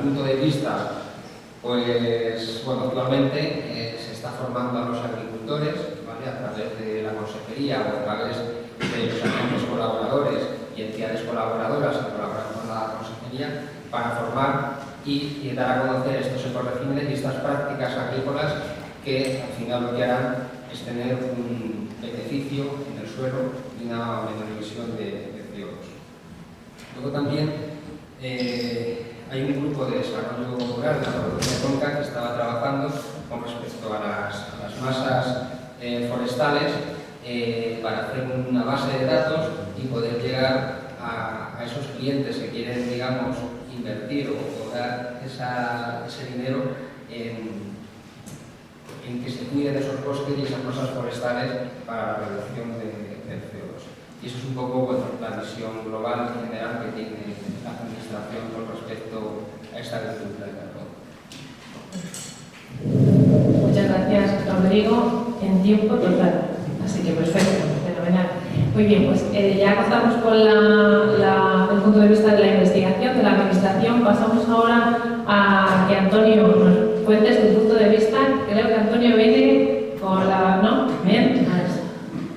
punto de vista, pues bueno, actualmente se está formando a los agricultores, ¿vale? A través de la consejería o a través de los agentes colaboradores y entidades colaboradoras que colaboran con la consejería para formar y dar a conocer estos ecoregímenes y estas prácticas agrícolas que al final lo que harán es tener un beneficio en el suelo y una menor emisión de CO2. Luego también hay un grupo de desarrollo rural de la provincia de Conca que estaba trabajando con respecto a las masas forestales para hacer una base de datos y poder llegar a esos clientes que quieren, digamos, invertir o dar ese dinero en que se cuiden esos bosques y esas masas forestales para la reducción del CO2. Y eso es un poco, bueno, la visión global en general que tiene la administración con respecto a esta agricultura de carbono. Muchas gracias, Rodrigo, en tiempo total. Así que perfecto, fenomenal. Muy bien, pues ya contamos con el punto de vista de la investigación, de la administración. Pasamos ahora a que Antonio nos cuente su punto de vista. Creo que Antonio viene con la... ¿No? Bien.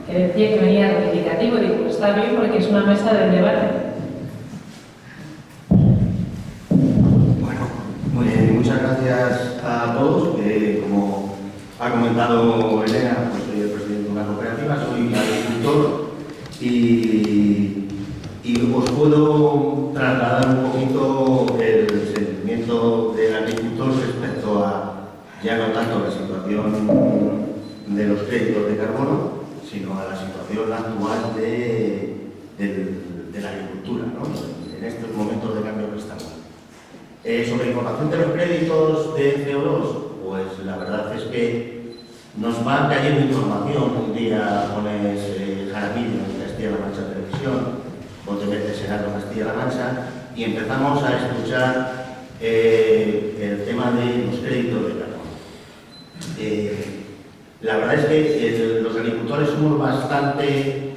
Que decía que venía reivindicativo. Digo, pues está bien porque es una mesa de debate. Bueno, muy bien, muchas gracias a todos. Como ha comentado Elena, pues soy el presidente de una cooperativa, soy agricultor y os puedo trasladar un poquito el sentimiento del agricultor respecto a ya no tanto la situación de los créditos de carbono, sino a la situación actual de la agricultura, ¿no? En estos momentos de cambio que estamos. Sobre información de los créditos de CO2, pues la verdad es que nos va cayendo información. Un día pones Jaramillo en Castilla-La Mancha Televisión, o te metes en algo Castilla-La Mancha y empezamos a escuchar el tema de los créditos de carbono. La verdad es que los agricultores somos bastante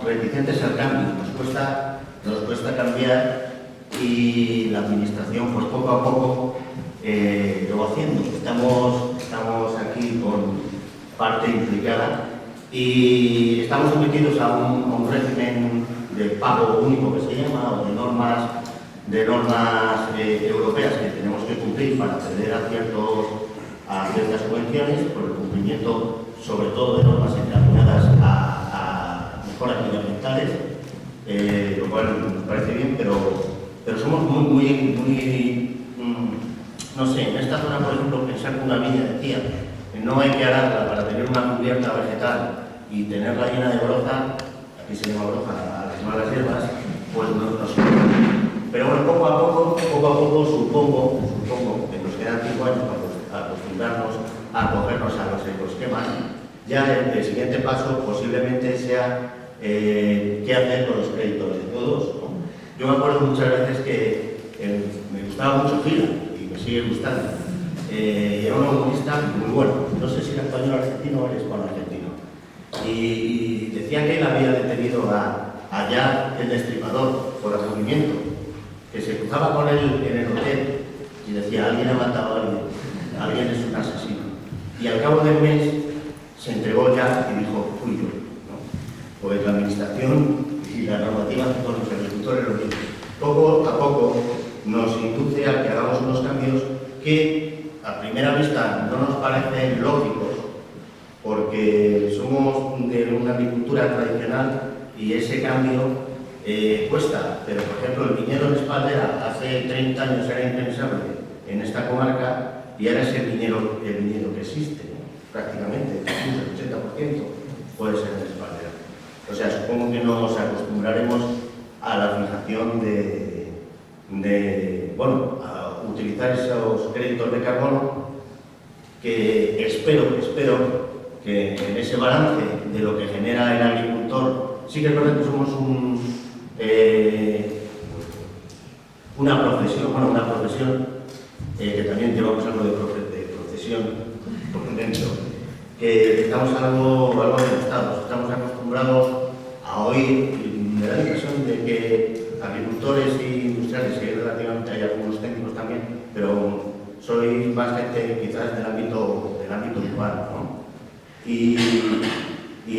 reticentes al cambio, nos cuesta cambiar y la administración pues poco a poco lo va haciendo. Estamos aquí con parte implicada y estamos sometidos a un régimen de pago único que se llama, o de normas europeas que tenemos que cumplir para acceder a ciertas subvenciones, por el cumplimiento sobre todo de normas encaminadas a mejoras medioambientales, lo cual nos parece bien, pero somos muy no sé, en esta zona, por ejemplo, pensar que una viña decía que no hay que ararla para tener una cubierta vegetal y tenerla llena de broja, aquí se llama broja a las malas hierbas, pues no nos cuesta. Pero bueno, poco a poco supongo que nos quedan 5 años para construir acostumbrarnos a acogernos a los ecosquemas. Ya el siguiente paso posiblemente sea qué hacer con los créditos de todos, ¿no? Yo me acuerdo muchas veces que me gustaba mucho Gila, y me sigue gustando. Era un humorista muy bueno, no sé si era español argentino o era hispano-argentino. Y decía que él había detenido a Jack el Destripador por aburrimiento, que se cruzaba con él en el hotel y decía: alguien ha matado a alguien, alguien es un asesino. Y al cabo del mes se entregó ya y dijo: fui yo, ¿no? Pues la administración y la normativa con los agricultores lo mismo. Poco a poco nos induce a que hagamos unos cambios que a primera vista no nos parecen lógicos, porque somos de una agricultura tradicional y ese cambio cuesta. Pero, por ejemplo, el viñedo en Espaldera hace 30 años era impensable en esta comarca y ahora es el viñedo que existe, ¿no? Prácticamente, incluso el 80% puede ser en Espaldera. O sea, supongo que nos acostumbraremos a la fijación bueno, a utilizar esos créditos de carbono, que espero que en ese balance de lo que genera el agricultor, sí que es verdad que somos una profesión que también llevamos algo de profesión por dentro, que estamos algo devastados, estamos acostumbrados a oír, y me da la impresión de que agricultores y industriales, que relativamente hay algunos técnicos también, pero soy más gente quizás del ámbito urbano, ¿no? Y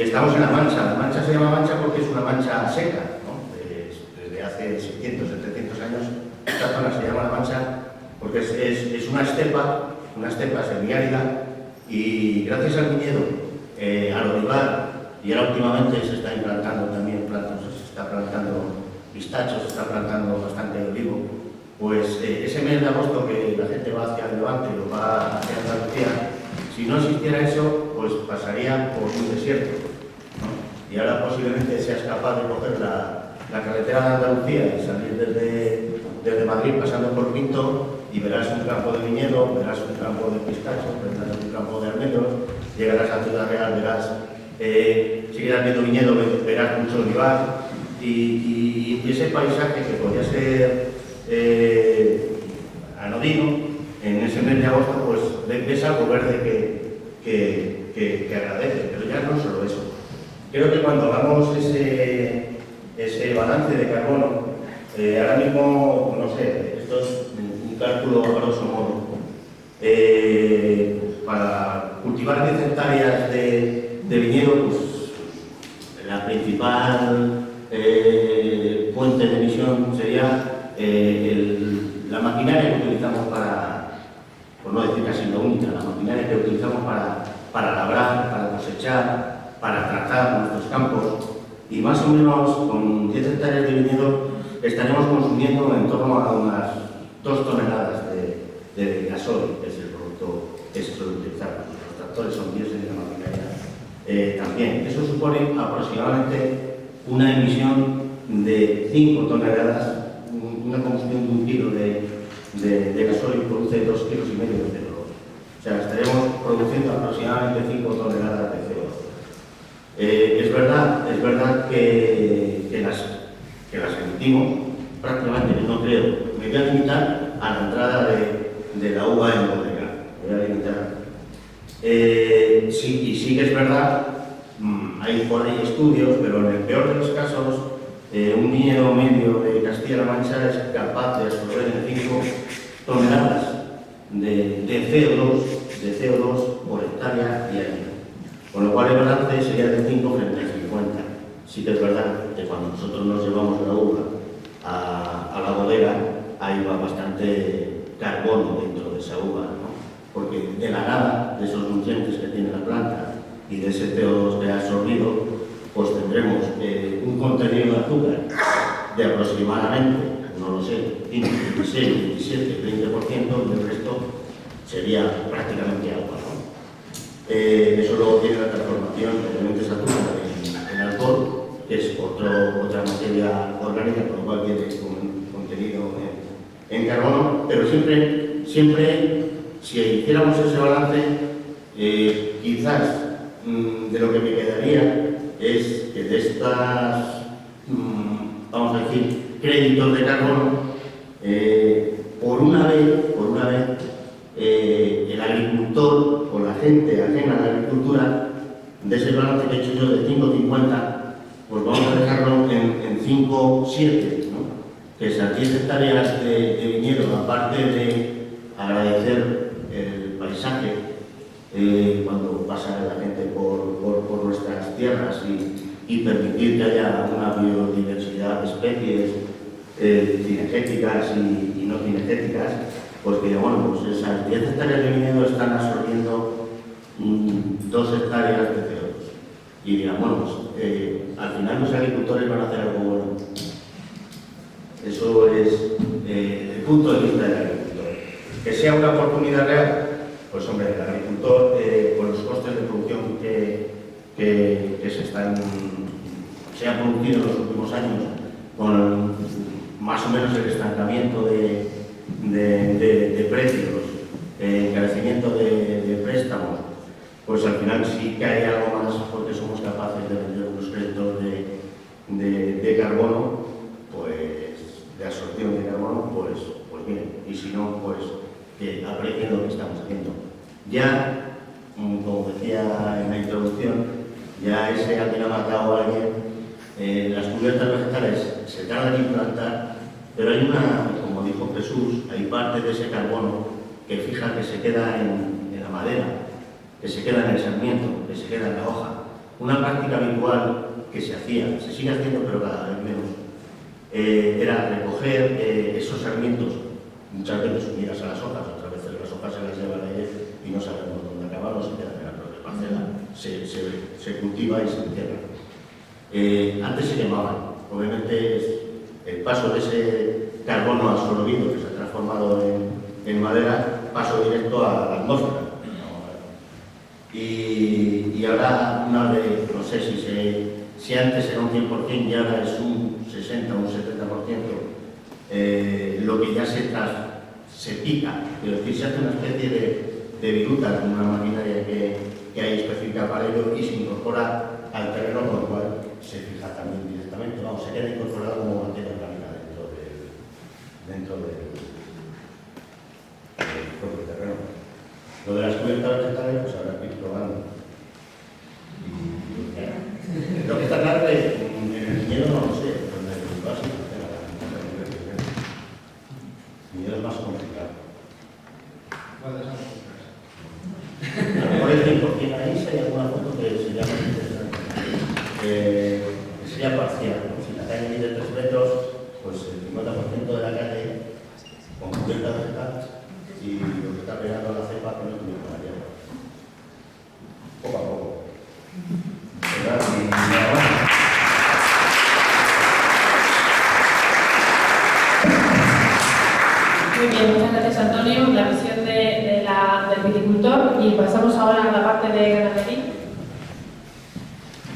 estamos en la Mancha se llama Mancha porque es una mancha seca, ¿no? Desde hace 600, 700 años esta zona se llama la Mancha porque es una estepa semiárida, y gracias al viñedo, al olivar, y ahora últimamente se está implantando también plantas, se está plantando pistachos, se está plantando bastante olivo, pues ese mes de agosto que la gente va hacia el Levante o va hacia Andalucía, si no existiera eso, pues pasaría por un desierto, ¿no? Y ahora posiblemente seas capaz de coger la carretera de Andalucía y salir desde Madrid pasando por Pinto y verás un campo de viñedo, verás un campo de pistachos, verás un campo de almendros, llegarás a Ciudad Real, verás, seguirás viendo viñedo, verás mucho olivar, y ese paisaje que podría ser anodino, en ese mes de agosto, pues ves algo verde que agradece, pero ya no solo eso. Creo que cuando hagamos ese balance de carbono, ahora mismo, no sé, esto es un cálculo a grosso modo, para cultivar 10 hectáreas de viñedo, pues la principal fuente de emisión sería la maquinaria que utilizamos por no decir casi la única, la maquinaria que utilizamos para labrar, para cosechar, para tratar nuestros campos, y más o menos con 10 hectáreas de viñedo estaremos consumiendo en torno a unas 2 toneladas de gasoil, que es el producto que se suele utilizar. Los tractores son diésel y la maquinaria también. Eso supone aproximadamente una emisión de 5 toneladas, una combustión de 1 kilo de gasoil produce 2,5 kilos de CO2. O sea, estaremos produciendo aproximadamente 5 toneladas de CO2. Es verdad que las emitimos prácticamente, no creo. Me voy a limitar a la entrada de la uva en bodega. Me voy a limitar. Sí que es verdad, hay por ahí estudios, pero en el peor de los casos, un viñedo medio de Castilla-La Mancha es capaz de absorber en 5 toneladas de CO2 por hectárea y año. Con lo cual el balance sería de 5 frente a 50. Sí que es verdad que cuando nosotros nos llevamos la uva a la bodega, hay bastante carbono dentro de esa uva, ¿no? Porque de la nada, de esos nutrientes que tiene la planta y de ese CO2 que ha absorbido, pues tendremos un contenido de azúcar de aproximadamente, no lo sé, 15, 16, 17, 20%, y el resto sería prácticamente agua, ¿no? Eso luego tiene la transformación de elementos azúcar en alcohol, que es otra materia orgánica, con lo cual tiene un contenido en carbono, pero siempre si hiciéramos ese balance, quizás de lo que me quedaría es que de estas, vamos a decir, créditos de carbono, por una vez, el agricultor o la gente ajena a la agricultura, de ese balance que he hecho yo de 5,50, pues vamos a dejarlo en 5,7, ¿no? Que esas 10 hectáreas de viñedo, aparte de agradecer el paisaje cuando pasa la gente por nuestras tierras y permitir que haya una biodiversidad de especies cinegéticas y no cinegéticas, pues que bueno, pues esas 10 hectáreas de viñedo están absorbiendo 2 hectáreas de CO2. Y dirán, bueno, pues al final los agricultores van a hacer algo bueno. Eso es el punto de vista del agricultor. Que sea una oportunidad real, pues hombre, el agricultor, con los costes de producción que se han producido en los últimos años, con más o menos el estancamiento de precios, encarecimiento de préstamos, pues al final sí que hay algo más porque somos capaces de vender unos créditos de carbono, pues de absorción de carbono, pues bien, y si no, pues que aprecien lo que estamos haciendo. Ya, como decía en la introducción, ya alguien ha marcado a alguien, las cubiertas vegetales se tardan en implantar, pero hay como dijo Jesús, hay parte de ese carbono que fija que se queda en la madera, que se queda en el sarmiento, que se queda en la hoja. Una práctica habitual que se hacía, se sigue haciendo pero cada vez menos, era recoger esos sarmientos, muchas veces unidas a las hojas, otras veces las hojas se las lleva el aire y no sabemos dónde acabar, no se queda en la propia parcela, se cultiva y se entierra. Antes se quemaban, obviamente el paso de ese carbono absorbido que se ha transformado en madera, paso directo a la atmósfera. Y ahora, no sé si antes era un 100% y ahora es un 60 o un 70%, lo que ya se pica, es decir, se hace una especie de viruta con una maquinaria que hay específica para ello y se incorpora al terreno, con lo cual se fija también directamente, vamos, se queda incorporado como materia orgánica dentro del propio terreno. Lo de las cubiertas vegetales, pues ahora estoy probando. Lo que está claro es que en el viñedo no lo sé, pero en el básico el viñedo es más complicado. A lo mejor el 100% ahí si hay alguna foto que sería más interesante. Que sería parcial, ¿no? Si la calle mide 3 metros, pues el 50% de la calle con cubierta vegetal y lo que está pegando a la cepa que no tiene por allá. Poco a poco. ¿Verdad? Muy bien, muchas gracias Antonio, la visión del viticultor, y pasamos ahora a la parte de ganadería.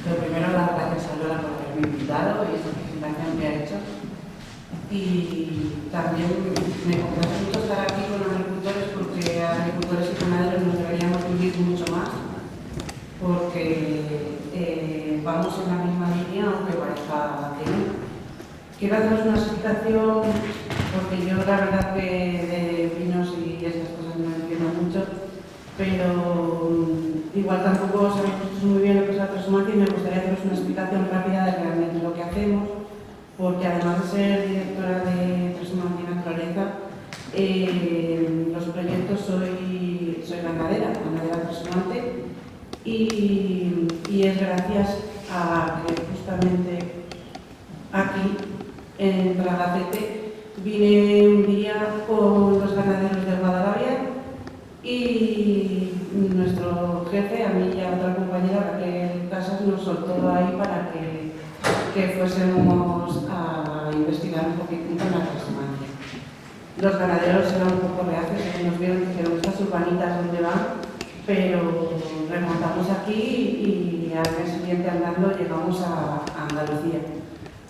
Lo primero, dar gracias a Lola por haberme invitado y esta presentación que ha hecho. Y también me complace mucho estar aquí con los agricultores, porque agricultores y ganaderos nos deberíamos vivir mucho más, porque vamos en la misma línea, aunque parezca que no. Quiero haceros una explicación, porque yo la verdad que de vinos y estas cosas no entiendo mucho, pero igual tampoco sabéis muy bien lo que es la transhumancia y me gustaría haceros una explicación rápida de realmente lo que hacemos, porque además de ser directora de Transhumancia y Naturaleza, los proyectos soy ganadera transhumante, y es gracias a que justamente aquí en Tragacete vine un día con los ganaderos de Guadalajara y nuestro jefe, a mí y a otra compañera, Raquel Casas, nos soltó ahí para que fuésemos a investigar un poquitito en la transhumancia. Los ganaderos eran un poco reacios, nos vieron y dijeron, estas urbanitas, ¿dónde van? Pero remontamos aquí y al mes siguiente andando llegamos a Andalucía.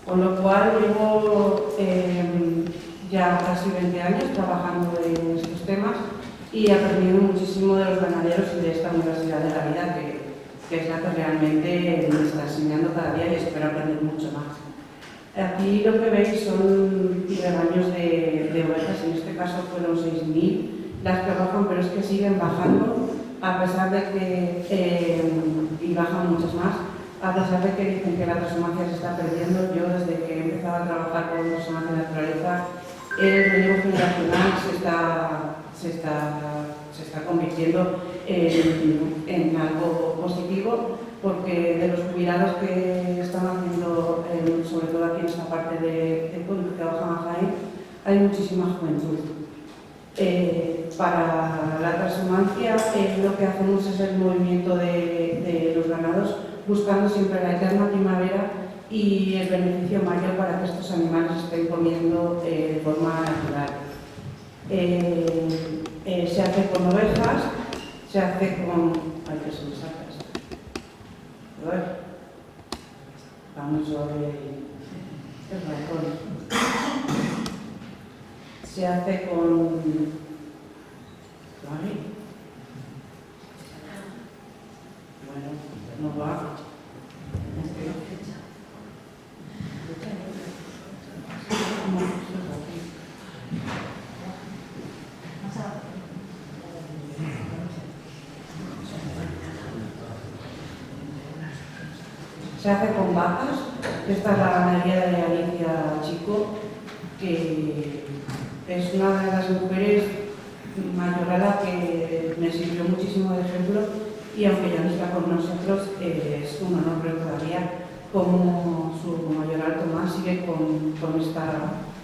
Con lo cual llevo ya casi 20 años trabajando en estos temas y aprendiendo muchísimo de los ganaderos y de esta universidad de la vida que es la que realmente me está enseñando cada día y espero aprender mucho más. Aquí lo que veis son rebaños de ovejas, en este caso fueron 6.000 las que bajan, pero es que siguen bajando a pesar de que, y bajan muchas más, a pesar de que dicen que la transhumancia se está perdiendo. Yo desde que he empezado a trabajar con personas de naturaleza, el relevo generacional se está convirtiendo en algo positivo, porque de los jubilados que están haciendo, sobre todo aquí en esta parte de Pueblo que bajan a Jaén, hay muchísima juventud. Para la transhumancia lo que hacemos es el movimiento de los ganados, buscando siempre la eterna primavera y el beneficio mayor para que estos animales estén comiendo de forma natural. Se hace con ovejas, se hace con... Ay, que se me saca esto. A ver. Vamos sobre el balcón. Se hace con... ¿Vale? Bueno, no va. Se hace con vacas. Esta es la ganadería de Alicia Chico, que es una de las mujeres mayorala que me sirvió muchísimo de ejemplo, y aunque ya no está con nosotros, es un honor ver todavía cómo su mayoral Tomás sigue con esta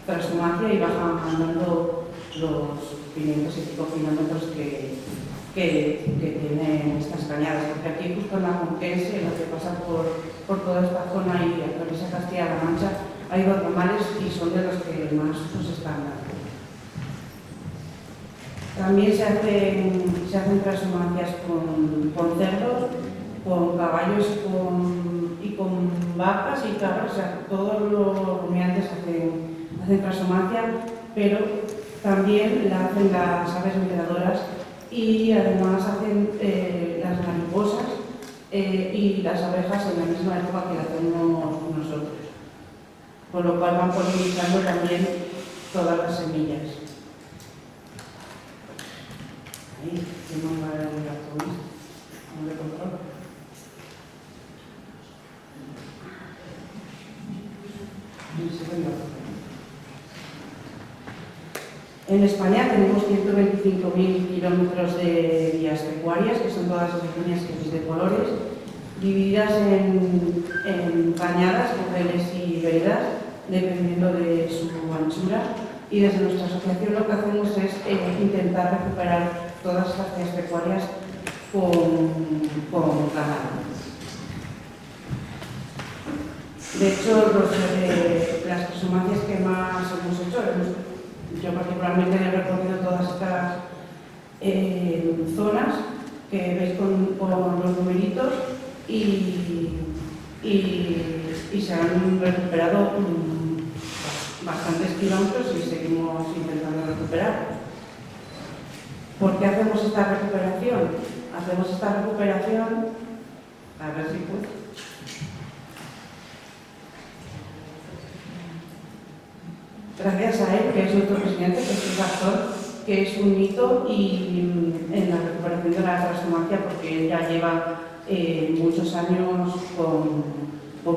transhumancia y baja andando los 500 y pico kilómetros que tienen estas cañadas, porque aquí justo en la Conquense, lo que pasa por toda esta zona y atraviesa Castilla-La Mancha, hay dos ramales y son de los que más usos están dando. También se hacen transhumancias con cerdos, con caballos y con vacas y cabras, o sea, todos los rumiantes hacen transhumancia, pero también la hacen las aves migradoras y además hacen las mariposas y las abejas en la misma época que la hacemos nosotros, con lo cual van polinizando también todas las semillas. Ahí, que no va a haber un gato, no le controlo. En España tenemos 125.000 kilómetros de vías pecuarias, que son todas esas líneas que veis de colores, divididas en cañadas, cordeles y veredas, dependiendo de su anchura. Y desde nuestra asociación lo que hacemos es intentar recuperar todas estas vías pecuarias con ganado. De hecho, las transhumancias que más hemos hecho, yo particularmente he recorrido todas estas zonas que veis con los numeritos y se han recuperado bastantes kilómetros y seguimos intentando recuperar. ¿Por qué hacemos esta recuperación? Hacemos esta recuperación, a ver si puedo. Gracias a él, que es nuestro presidente, que es un actor, que es un hito en la recuperación de la transhumancia, porque él ya lleva muchos años con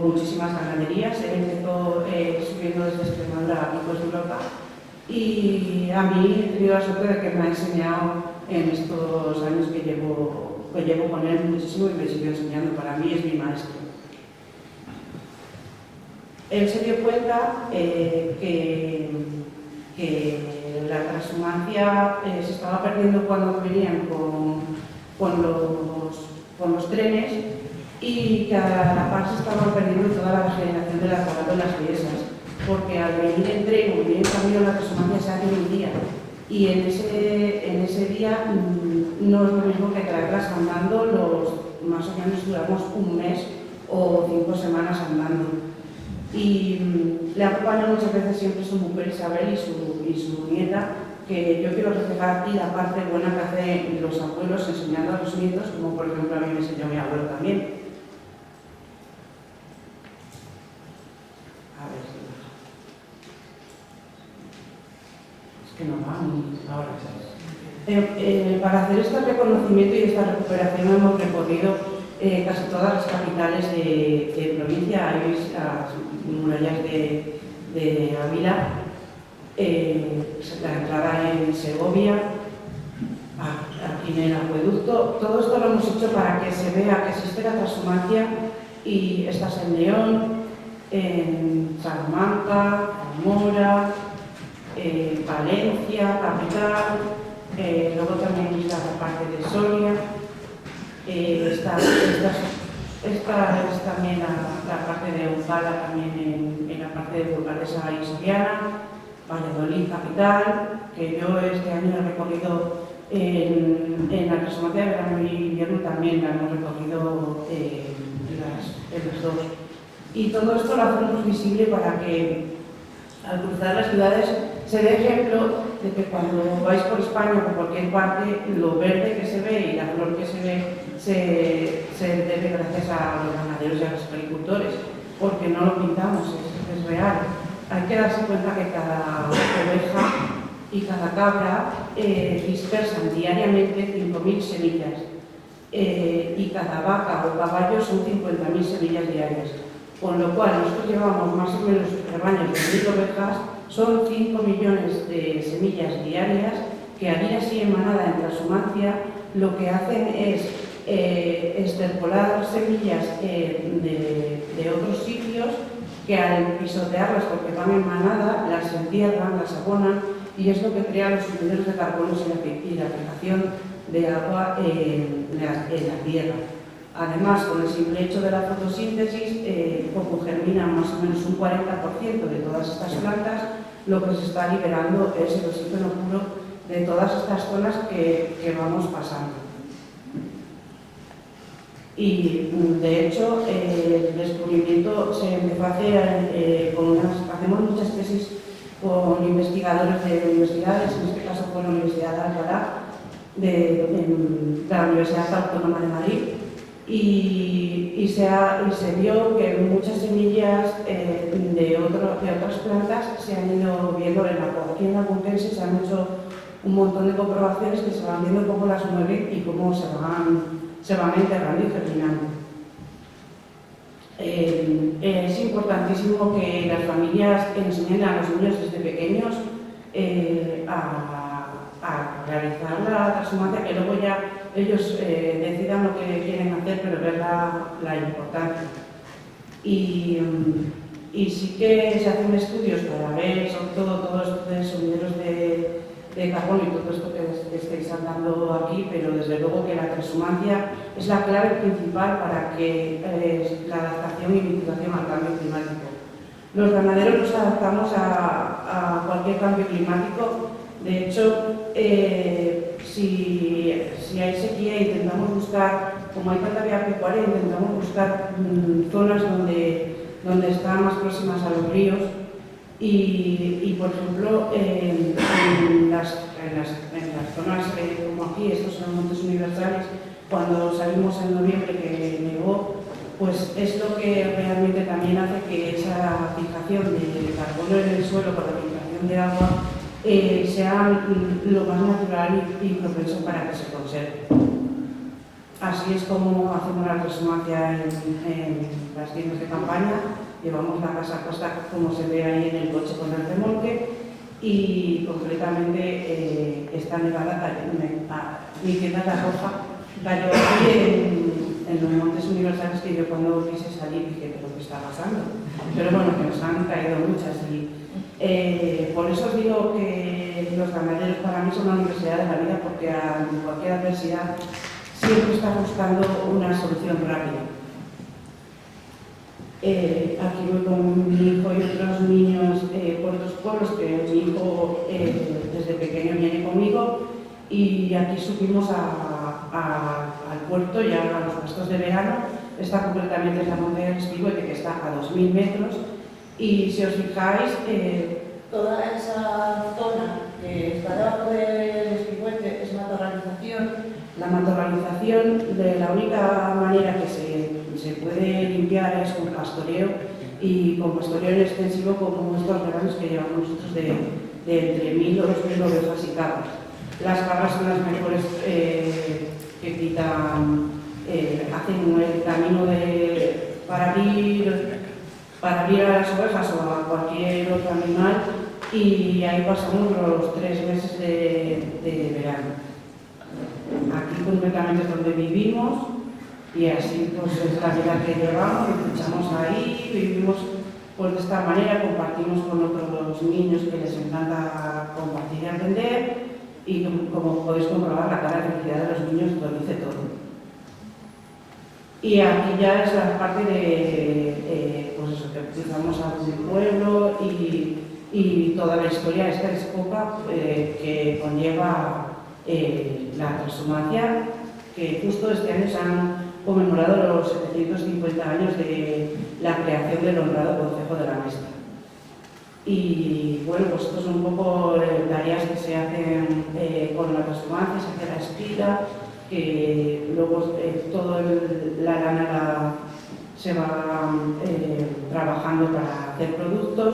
muchísimas ganaderías. Él empezó subiendo desde Extremadura a Picos de Europa, y a mí he tenido la suerte de que me ha enseñado en estos años que llevo con él muchísimo y me sigue enseñando. Para mí es mi maestro. Él se dio cuenta que la transhumancia se estaba perdiendo cuando venían con los trenes, y que a la par se estaba perdiendo toda la regeneración de la cabra de las dehesas, porque al venir en tren o venir en camino la transhumancia se hace en un día, y en ese día no es lo mismo que traerlas andando. Más o menos duramos un mes o 5 semanas andando. Y le acompañan muchas veces siempre su mujer Isabel y su nieta, que yo quiero reflejar aquí la parte buena que hacen los abuelos enseñando a los nietos, como por ejemplo a mí me enseñó mi abuelo también. A ver si es que no va ni ahora. Para hacer este reconocimiento y esta recuperación hemos recorrido casi todas las capitales de provincia. Hay las murallas de Ávila, la entrada en Segovia, aquí en el acueducto. Todo esto lo hemos hecho para que se vea que existe la transhumancia, y estás en León, en Salamanca, Zamora, Valencia, capital, luego también está la parte de Soria, esta es también la parte de Ugala, también en la parte de Burgalesa y Soriana, Valladolid, capital, que yo este año he recorrido en la transhumancia de verano y invierno, también la hemos recorrido en los dos. Y todo esto lo hacemos visible para que al cruzar las ciudades se dé ejemplo de que cuando vais por España o por cualquier parte, lo verde que se ve y la flor que se ve se debe gracias a los ganaderos y a los agricultores, porque no lo pintamos, es real. Hay que darse cuenta que cada oveja y cada cabra dispersan diariamente 5.000 semillas, y cada vaca o caballo son 50.000 semillas diarias. Con lo cual, nosotros llevamos más o menos rebaños de 1.000 ovejas, son 5 millones de semillas diarias que al ir así en manada en transhumancia lo que hacen es extrapolar semillas de otros sitios que al pisotearlas porque van en manada las entierran, las abonan, y es lo que crea los sumideros de carbono y la fijación de agua en la tierra. Además, con el simple hecho de la fotosíntesis, como germinan más o menos un 40% de todas estas plantas, lo que se está liberando es el oxígeno puro de todas estas zonas que vamos pasando. Y, de hecho, el descubrimiento se empezó a hacer hacemos muchas tesis con investigadores de universidades, en este caso fue la Universidad de Alcalá, de la Universidad Autónoma de Madrid. Y se vio que muchas semillas de otras plantas se han ido viendo en la aquí en la Albuquense se han hecho un montón de comprobaciones que se van viendo cómo las mueven y cómo se van enterrando y germinando. Es importantísimo que las familias enseñen a los niños desde pequeños a realizar la transhumancia, que luego ya ellos decidan lo que quieren hacer, pero ver la importancia. Y sí que se hacen estudios para ver, sobre todo todos estos sumideros de carbono y todo esto que estáis hablando aquí, pero desde luego que la transhumancia es la clave principal para que la adaptación y mitigación al cambio climático. Los ganaderos nos adaptamos a cualquier cambio climático. De hecho, si hay sequía, intentamos buscar, como hay tanta vía pecuaria, intentamos buscar zonas donde están más próximas a los ríos y por ejemplo, en las zonas como aquí, estos son montes universales, cuando salimos en noviembre que nevó, pues es lo que realmente también hace que esa fijación de carbono en el suelo con la filtración de agua sea lo más natural y propenso para que se conserve. Así es como hacemos la transhumancia en las tiendas de campaña. Llevamos la casa a costa, como se ve ahí en el coche con el remolque, y concretamente esta nevada, mi tienda La Roja, cayó aquí en los montes universales, que yo cuando quise salir dije, ¿pero qué está pasando? Pero bueno, que nos han caído muchas. Por eso os digo que los ganaderos para mí son la universidad de la vida, porque a cualquier adversidad siempre está buscando una solución rápida. Aquí voy con mi hijo y otros niños por otros pueblos, que mi hijo desde pequeño viene conmigo, y aquí subimos al puerto, ya a los pastos de verano. Está completamente en la montaña de Espigüete, que está a 2.000 metros, y si os fijáis, toda esa zona que está debajo del espigüete es matorralización. La matorralización, la única manera que se puede limpiar es con pastoreo, y con pastoreo en extensivo como estos rebaños que llevamos nosotros de entre 1000 o 2000 ovejas y cabras. Las cabras son las mejores que quitan, hacen el camino para abrir a las ovejas o a cualquier otro animal, y ahí pasamos los 3 meses de verano. Aquí concretamente es donde vivimos, y así pues es la vida que llevamos, luchamos ahí, vivimos pues de esta manera, compartimos con otros niños que les encanta compartir y aprender, y como podéis comprobar, la cara de felicidad de los niños lo dice todo. Y aquí ya es la parte de pues eso, que cruzamos a un pueblo y toda la historia esta es poca que conlleva la transhumancia, que justo este año se han conmemorado los 750 años de la creación del honrado Concejo de la Mesta. Y bueno, pues estos son un poco tareas que se hacen con la transhumancia, se hace la espira, que luego toda la lana se va trabajando para hacer productos.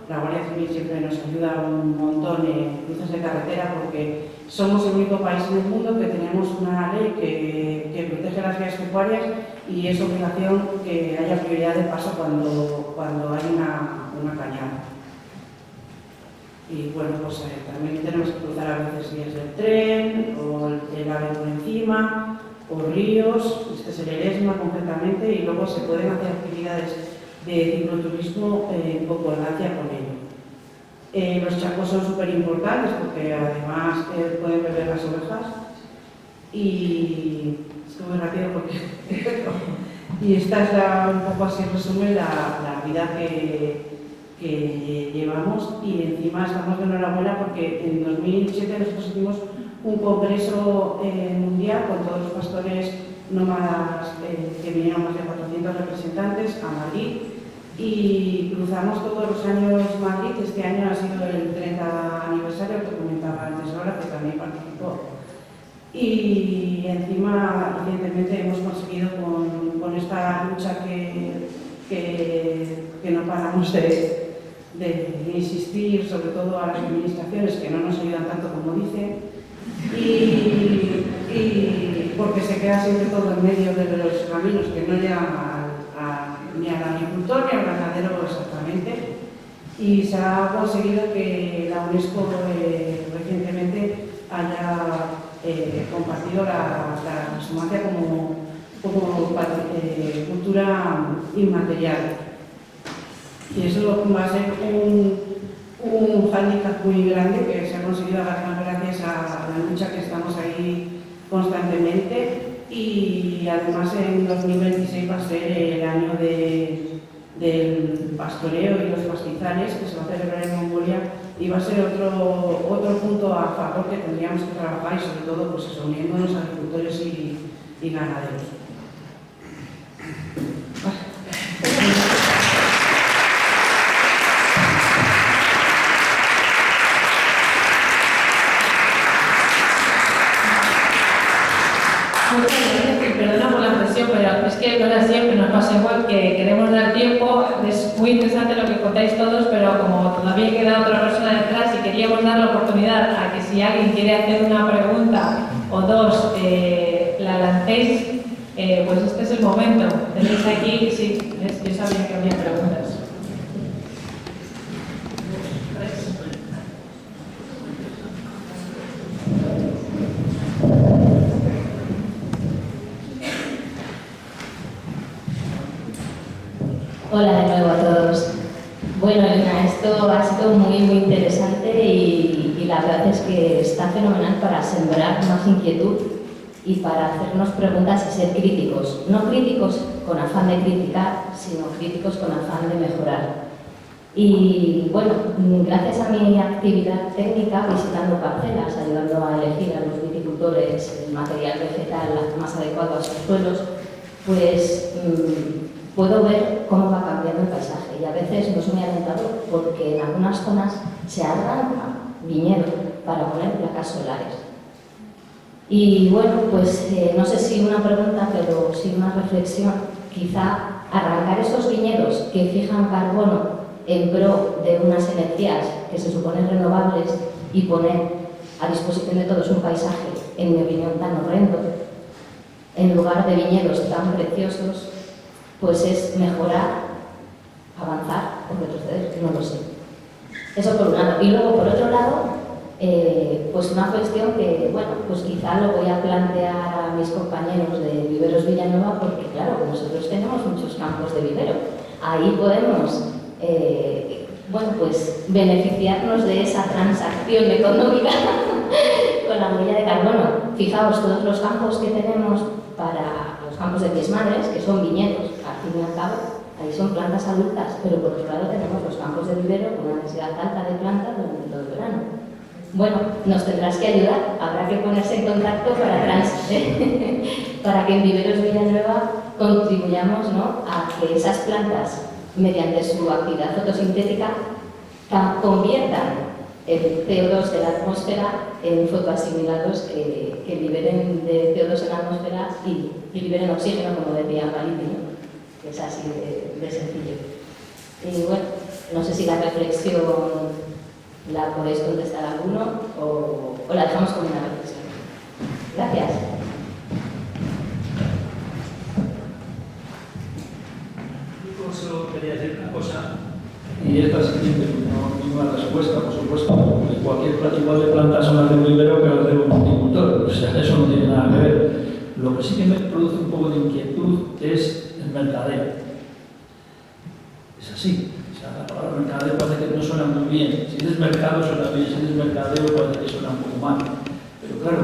La Guardia Civil siempre nos ayuda un montón en cruces de carretera, porque somos el único país en el mundo que tenemos una ley que protege las vías pecuarias, y es obligación que haya prioridad de paso cuando hay una cañada. Y bueno, pues también tenemos que cruzar a veces vías del tren, o el ave por encima, o ríos, este es el Eresma concretamente, y luego se pueden hacer actividades de cicloturismo en concordancia con ello. Los chacos son súper importantes porque además pueden beber las ovejas, y es muy rápido porque y esta es un poco así en resumen la vida que llevamos, y encima estamos de enhorabuena porque en 2007 nosotros hicimos un congreso mundial con todos los pastores nómadas que vinieron, más de 400 representantes, a Madrid, y cruzamos todos los años Madrid. Este año ha sido el 30 aniversario que comentaba antes Lola, que también participó. Y encima, recientemente hemos conseguido con esta lucha que no paramos de insistir, sobre todo a las administraciones que no nos ayudan tanto como dicen, y porque se queda siempre todo en medio de los caminos que no llegan ni al agricultor ni al ganadero exactamente, y se ha conseguido que la UNESCO recientemente haya compartido la transhumancia como cultura inmaterial. Y eso va a ser un hándicap muy grande que se ha conseguido gracias a la lucha que estamos ahí constantemente. Y además en 2026 va a ser el año del pastoreo y los pastizales, que se va a celebrar en Mongolia, y va a ser otro punto a favor que tendríamos que trabajar, y sobre todo pues eso, uniéndonos a agricultores y ganaderos. Perdona por la presión, pero es que no siempre nos pasa igual, que queremos dar tiempo. Es muy interesante lo que contáis todos, pero como todavía queda otra persona detrás y queríamos dar la oportunidad a que si alguien quiere hacer una pregunta o dos, la lancéis, pues este es el momento. Tenéis aquí, sí, yo sabía que había preguntas. Hola de nuevo a todos. Bueno, Elena, esto ha sido muy interesante y la verdad es que está fenomenal para sembrar más inquietud y para hacernos preguntas y ser críticos. No críticos con afán de criticar, sino críticos con afán de mejorar. Y bueno, gracias a mi actividad técnica visitando parcelas, ayudando a elegir a los viticultores el material vegetal más adecuado a sus suelos, pues puedo ver cómo va cambiando el paisaje, y a veces no es muy alentador porque en algunas zonas se arranca viñedo para poner placas solares. Y bueno, pues no sé si una pregunta, pero sí una reflexión. Quizá arrancar esos viñedos que fijan carbono en pro de unas energías que se suponen renovables y poner a disposición de todos un paisaje, en mi opinión, tan horrendo, en lugar de viñedos tan preciosos, pues es mejorar, avanzar o retroceder, no lo sé. Eso por un lado. Y luego, por otro lado, pues una cuestión que, bueno, pues quizá lo voy a plantear a mis compañeros de Viveros Villanueva, porque claro, nosotros tenemos muchos campos de vivero. Ahí podemos, bueno, pues beneficiarnos de esa transacción económica con la huella de carbono. Fijaos, todos los campos que tenemos para los campos de mis madres, que son viñedos, al fin y al cabo, ahí son plantas adultas, pero por otro lado tenemos los campos de vivero con una densidad alta de plantas durante todo el verano. Bueno, nos tendrás que ayudar, habrá que ponerse en contacto para que en Viveros Villanueva contribuyamos, ¿no?, a que esas plantas, mediante su actividad fotosintética, conviertan el CO2 de la atmósfera en fotoasimilados que liberen de CO2 en la atmósfera y liberen oxígeno, como decía Mariti, ¿no?, que es así de sencillo. Y bueno, no sé si la reflexión la podéis contestar alguno o la dejamos como una reflexión. Gracias. Yo solo quería decir una cosa, y esta siguiente, no ninguna respuesta, por supuesto, porque cualquier igual de plantas son las de un vivero que las de un horticultor, o sea, eso no tiene nada que ver. Lo que sí que me produce un poco de inquietud es el mercadeo. Es así. La palabra mercadeo parece que no suena muy bien. Si dices mercado suena bien, si dices mercadeo parece que suena un poco mal. Pero claro,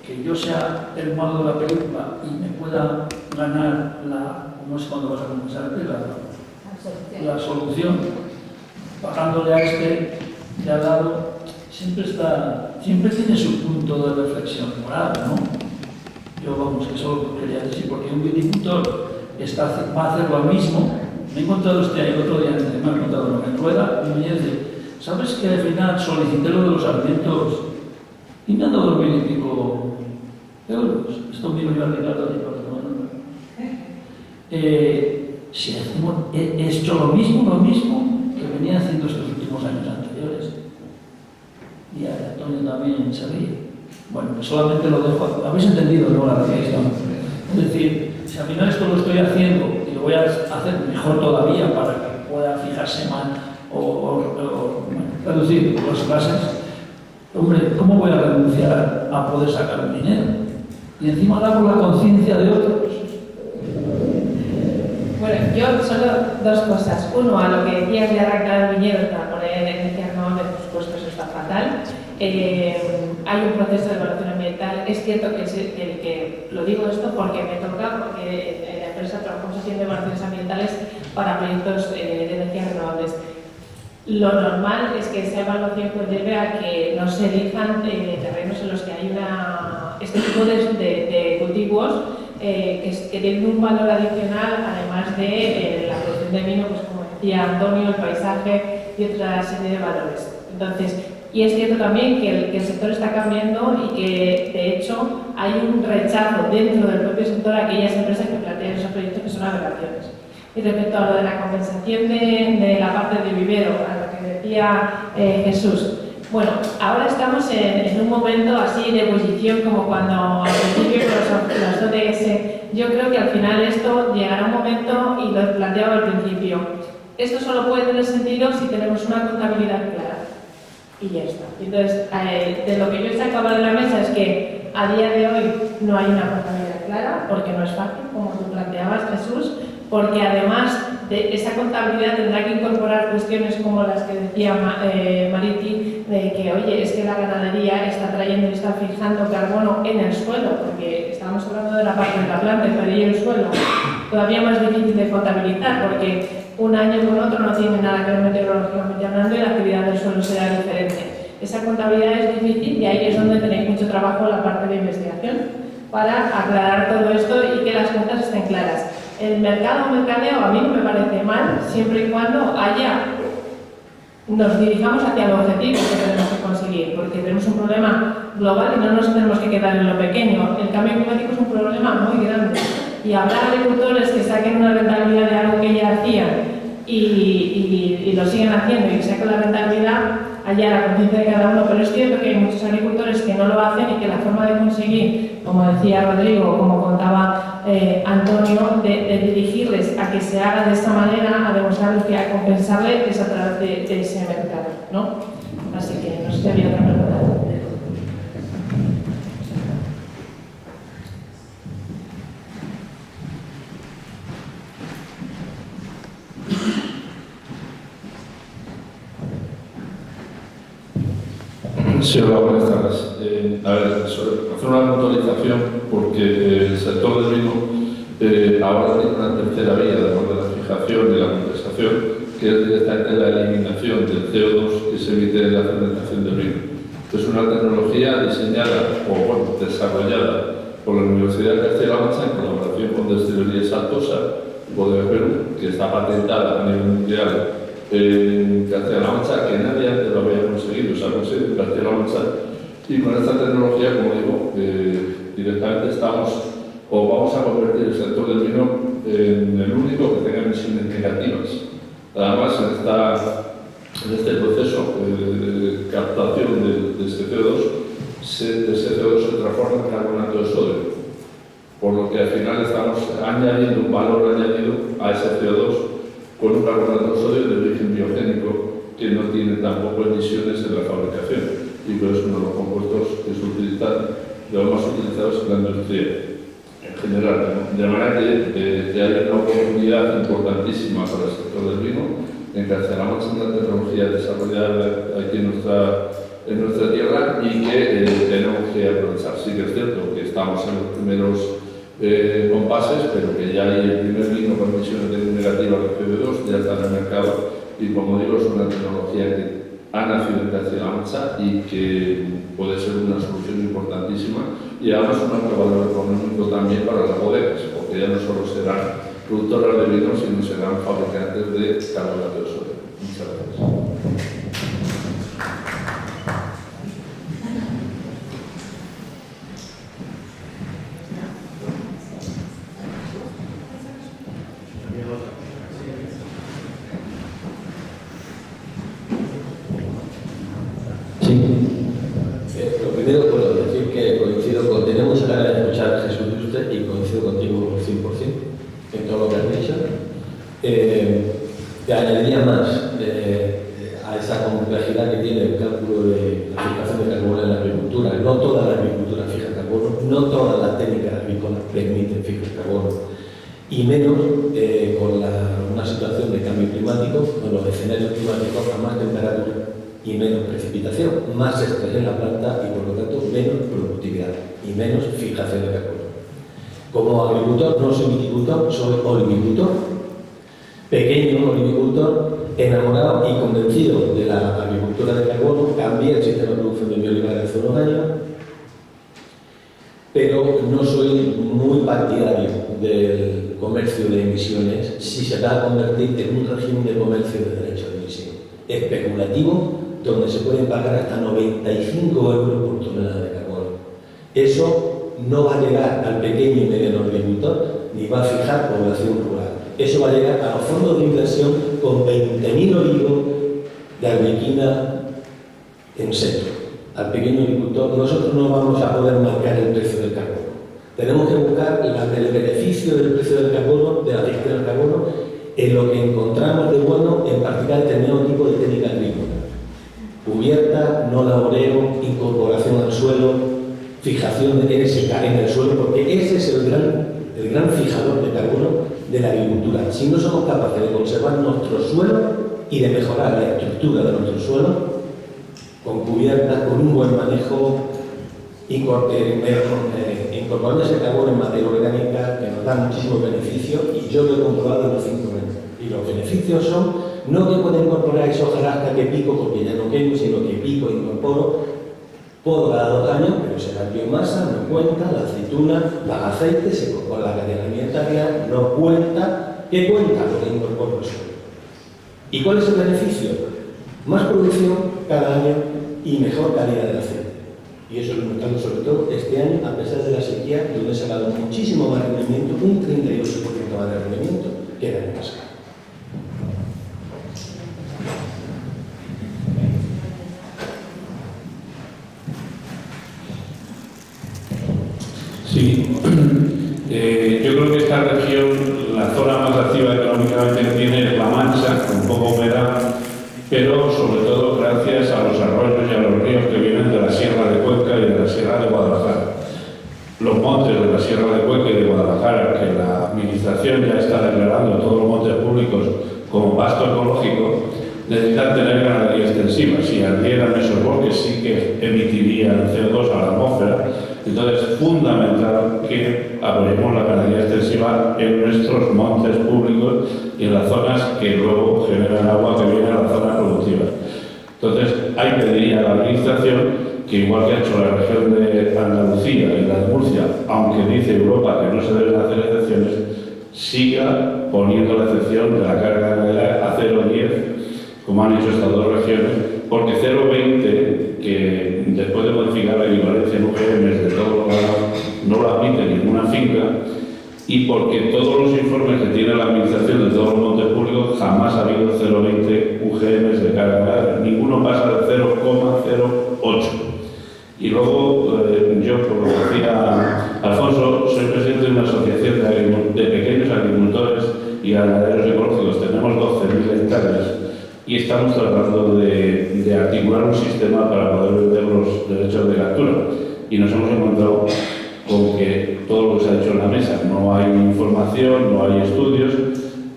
que yo sea el malo de la película y me pueda ganar no sé cuándo vas a comenzarte, la solución, pagándole a este de al lado, siempre tiene su punto de reflexión moral, ¿no? Yo, vamos, que solo quería decir, porque un viticultor va a hacer lo mismo. Me he encontrado el otro día, me he encontrado en Rueda y me dice, ¿sabes que al final solicité lo de los alimentos y me han dado 2.000 y pico euros? Esto me iba a Ricardo a ti para si he hecho lo mismo que venía haciendo estos últimos años anteriores. Y Antonio también se ríe. Bueno, pues solamente lo dejo. ¿Habéis entendido, no, la reflexión? Es decir, si al final esto lo estoy haciendo y lo voy a hacer mejor todavía para que pueda fijarse más o reducir las clases, hombre, ¿cómo voy a renunciar a poder sacar un dinero? Y encima da por la conciencia de otros. Bueno, yo solo dos cosas. Uno, a lo que decías de arrancar el viñedo para poner energías renovables, por supuesto, eso está fatal. Hay un proceso de evaluación ambiental. Es cierto que lo digo esto porque me toca, porque en la empresa trabajamos haciendo evaluaciones ambientales para proyectos de energías renovables. Lo normal es que esa evaluación conlleve a que no se elijan terrenos en los que hay este tipo de cultivos que tienen un valor adicional, además de la producción de vino, pues como decía Antonio, el paisaje y otra serie de valores. Entonces, y es cierto también que el sector está cambiando y que, de hecho, hay un rechazo dentro del propio sector a aquellas empresas que plantean esos proyectos que son aberraciones. Y respecto a lo de la compensación de la parte de vivero, a lo que decía Jesús, bueno, ahora estamos en un momento así de ebullición como cuando al principio con los ODS. Yo creo que al final esto llegará un momento, y lo planteaba al principio, esto solo puede tener sentido si tenemos una contabilidad clara. Y ya está. Entonces, de lo que yo he sacado de la mesa es que a día de hoy no hay una contabilidad clara, porque no es fácil, como tú planteabas, Jesús, porque además de esa contabilidad tendrá que incorporar cuestiones como las que decía Mariti, de que, oye, es que la ganadería está trayendo y está fijando carbono en el suelo, porque estamos hablando de la parte de la planta, pero y el suelo, todavía más difícil de contabilizar, porque un año con otro no tiene nada que ver meteorológicamente hablando y la actividad del suelo será diferente. Esa contabilidad es difícil y ahí es donde tenéis mucho trabajo en la parte de investigación para aclarar todo esto y que las cuentas estén claras. El mercado o mercadeo a mí no me parece mal, siempre y cuando haya nos dirijamos hacia el objetivo que tenemos que conseguir, porque tenemos un problema global y no nos tenemos que quedar en lo pequeño. El cambio climático es un problema muy grande y habrá agricultores que saquen una rentabilidad de algo que ya hacían y lo siguen haciendo y que saquen la rentabilidad allá la conciencia de cada uno, pero es cierto que hay muchos agricultores que no lo hacen y que la forma de conseguir, como decía Rodrigo, como contaba Antonio, de dirigirles a que se haga de esta manera, a demostrarles que a compensarle es a través de ese mercado, ¿no? Así que no sé si había otra pregunta. Sí, hola, buenas tardes. A ver, hacer una puntualización porque el sector del vino ahora tiene una tercera vía, además de la fijación y la compensación, que es directamente la eliminación del CO2 que se emite en la fermentación del vino. Es una tecnología diseñada o bueno, desarrollada por la Universidad de Castilla-La Mancha en colaboración con Destilerías Altosa, de Perú, que está patentada a nivel mundial en Castilla-La Mancha, que nadie antes lo había conseguido, se ha conseguido en Castilla-La Mancha, y con esta tecnología, como digo, directamente estamos o vamos a convertir el sector del vino en el único que tenga emisiones negativas. Además, en este proceso de captación de ese CO2, ese CO2 se transforma en carbonato de sodio, por lo que al final estamos añadiendo un valor añadido a ese CO2 con un carbonato de sodio de origen biogénico que no tiene tampoco emisiones en la fabricación y por eso es uno de los compuestos que se utilizan, de los más utilizados en la industria en general, ¿no? De manera que hay una oportunidad importantísima para el sector del vino en Castilla-La Mancha, una tecnología desarrollada aquí en nuestra tierra y que tenemos que aprovechar. Sí que es cierto que estamos en los primeros compases, pero que ya hay el primer vino con emisiones negativas de CO2, ya está en el mercado y, como digo, es una tecnología que ha nacido en Castilla-La Mancha y que puede ser una solución importantísima y además un alto valor económico también para las bodegas, porque ya no solo serán productoras de vino, sino serán fabricantes de carbonato de sodio. Muchas gracias. Lo primero, puedo decir que coincido con, tenemos ganas de escuchar a Jesús de usted y coincido contigo 100% en todo lo que has dicho. Te añadiría más a esa complejidad que tiene el cálculo de la fijación de carbono en la agricultura. No toda la agricultura fija carbono, no todas las técnicas agrícolas permiten fijar carbono. Y menos con una situación de cambio climático, con los escenarios climáticos a más temperatura y menos precipitación, más estrés en la planta y por lo tanto menos productividad y menos fijación de carbono. Como agricultor, no soy viticultor, soy olivicultor, pequeño olivicultor, enamorado y convencido de la agricultura de carbono, cambié el sistema de producción de mi olivar hace unos años, pero no soy muy partidario del comercio de emisiones si se va a convertir en un régimen de comercio de derechos de emisión especulativo, donde se pueden pagar hasta 95 euros por tonelada de carbono. Eso no va a llegar al pequeño y mediano agricultor ni va a fijar población rural. Eso va a llegar a los fondos de inversión con 20.000 olivos de Arbequina en seco. Al pequeño agricultor nosotros no vamos a poder marcar el precio del carbono. Tenemos que buscar el beneficio del precio del carbono, de la fijación del carbono, en lo que encontramos de bueno en practicar determinado tipo de técnica agrícola. Cubierta, no laboreo, incorporación al suelo, fijación en el suelo, porque ese es el gran fijador de carbono de la agricultura. Si no somos capaces de conservar nuestro suelo y de mejorar la estructura de nuestro suelo, con cubiertas, con un buen manejo, incorporando ese carbono en materia orgánica que nos da muchísimos beneficios y yo lo he comprobado en los 5 años. Y los beneficios son no que pueda incorporar esa hojarasca que pico porque ya no quemo, sino que pico e incorporo, puedo cada 2 años, pero será biomasa, no cuenta, la aceituna, los aceites, se incorpora la cadena alimentaria, no cuenta, ¿qué cuenta? Lo que incorporo el suelo. ¿Y cuál es el beneficio? más producción cada año y mejor calidad del aceite. Y eso lo he notado sobre todo este año, a pesar de la sequía, donde he sacado muchísimo más rendimiento, un 38% más de rendimiento que el año pasado. Sí, yo creo que esta región, la zona más activa económicamente que tiene es La Mancha, con poca humedad, pero sobre todo gracias a los arroyos y a los ríos que vienen de la Sierra de Cuenca y de la Sierra de Guadalajara. Los montes de la Sierra de Cuenca y de Guadalajara, que la administración ya está declarando todos los montes públicos como pasto ecológico, necesitan tener ganadería extensiva. Si ardieran esos bosques sí que emitirían CO2 a la atmósfera. Entonces es fundamental que apoyemos la ganadería extensiva en nuestros montes públicos y en las zonas que luego generan agua que viene a las zonas productivas. Entonces hay que pedir a la administración que, igual que ha hecho la región de Andalucía y la de Murcia, aunque dice Europa que no se deben hacer excepciones, siga poniendo la excepción de la carga ganadera a 0,10, como han hecho estas dos regiones, porque 0,20, que después de modificar la equivalencia en UGM de todos los ganados, no lo admite ninguna finca, y porque todos los informes que tiene la administración de todos los montes públicos jamás ha habido 0,20 UGM de carga ganadera. Ninguno pasa de 0,08. Y luego, yo, por lo que decía Alfonso, soy presidente de una asociación de pequeños agricultores y ganaderos ecológicos. Tenemos 12.000 hectáreas y estamos tratando de articular un sistema para poder vender los derechos de captura. Y nos hemos encontrado con que todo lo que se ha dicho en la mesa, no hay información, no hay estudios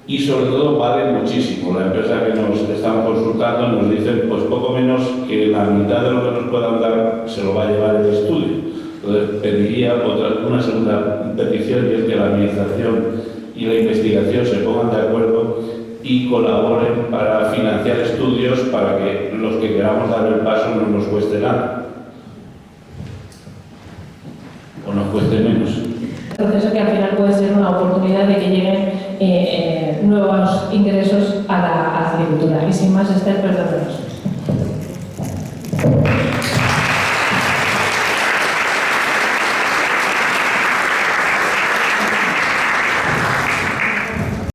y sobre todo vale muchísimo. La empresa que nos están consultando nos dice pues poco menos que la mitad de lo que nos puedan dar se lo va a llevar el estudio. Entonces pediría una segunda petición, y es que la administración y la investigación se pongan de acuerdo y colaboren para financiar estudios para que los que queramos dar el paso no nos cueste nada o nos cueste menos. Proceso que al final puede ser una oportunidad de que lleguen nuevos ingresos a la agricultura. Y sin más, Esther, perdónanos.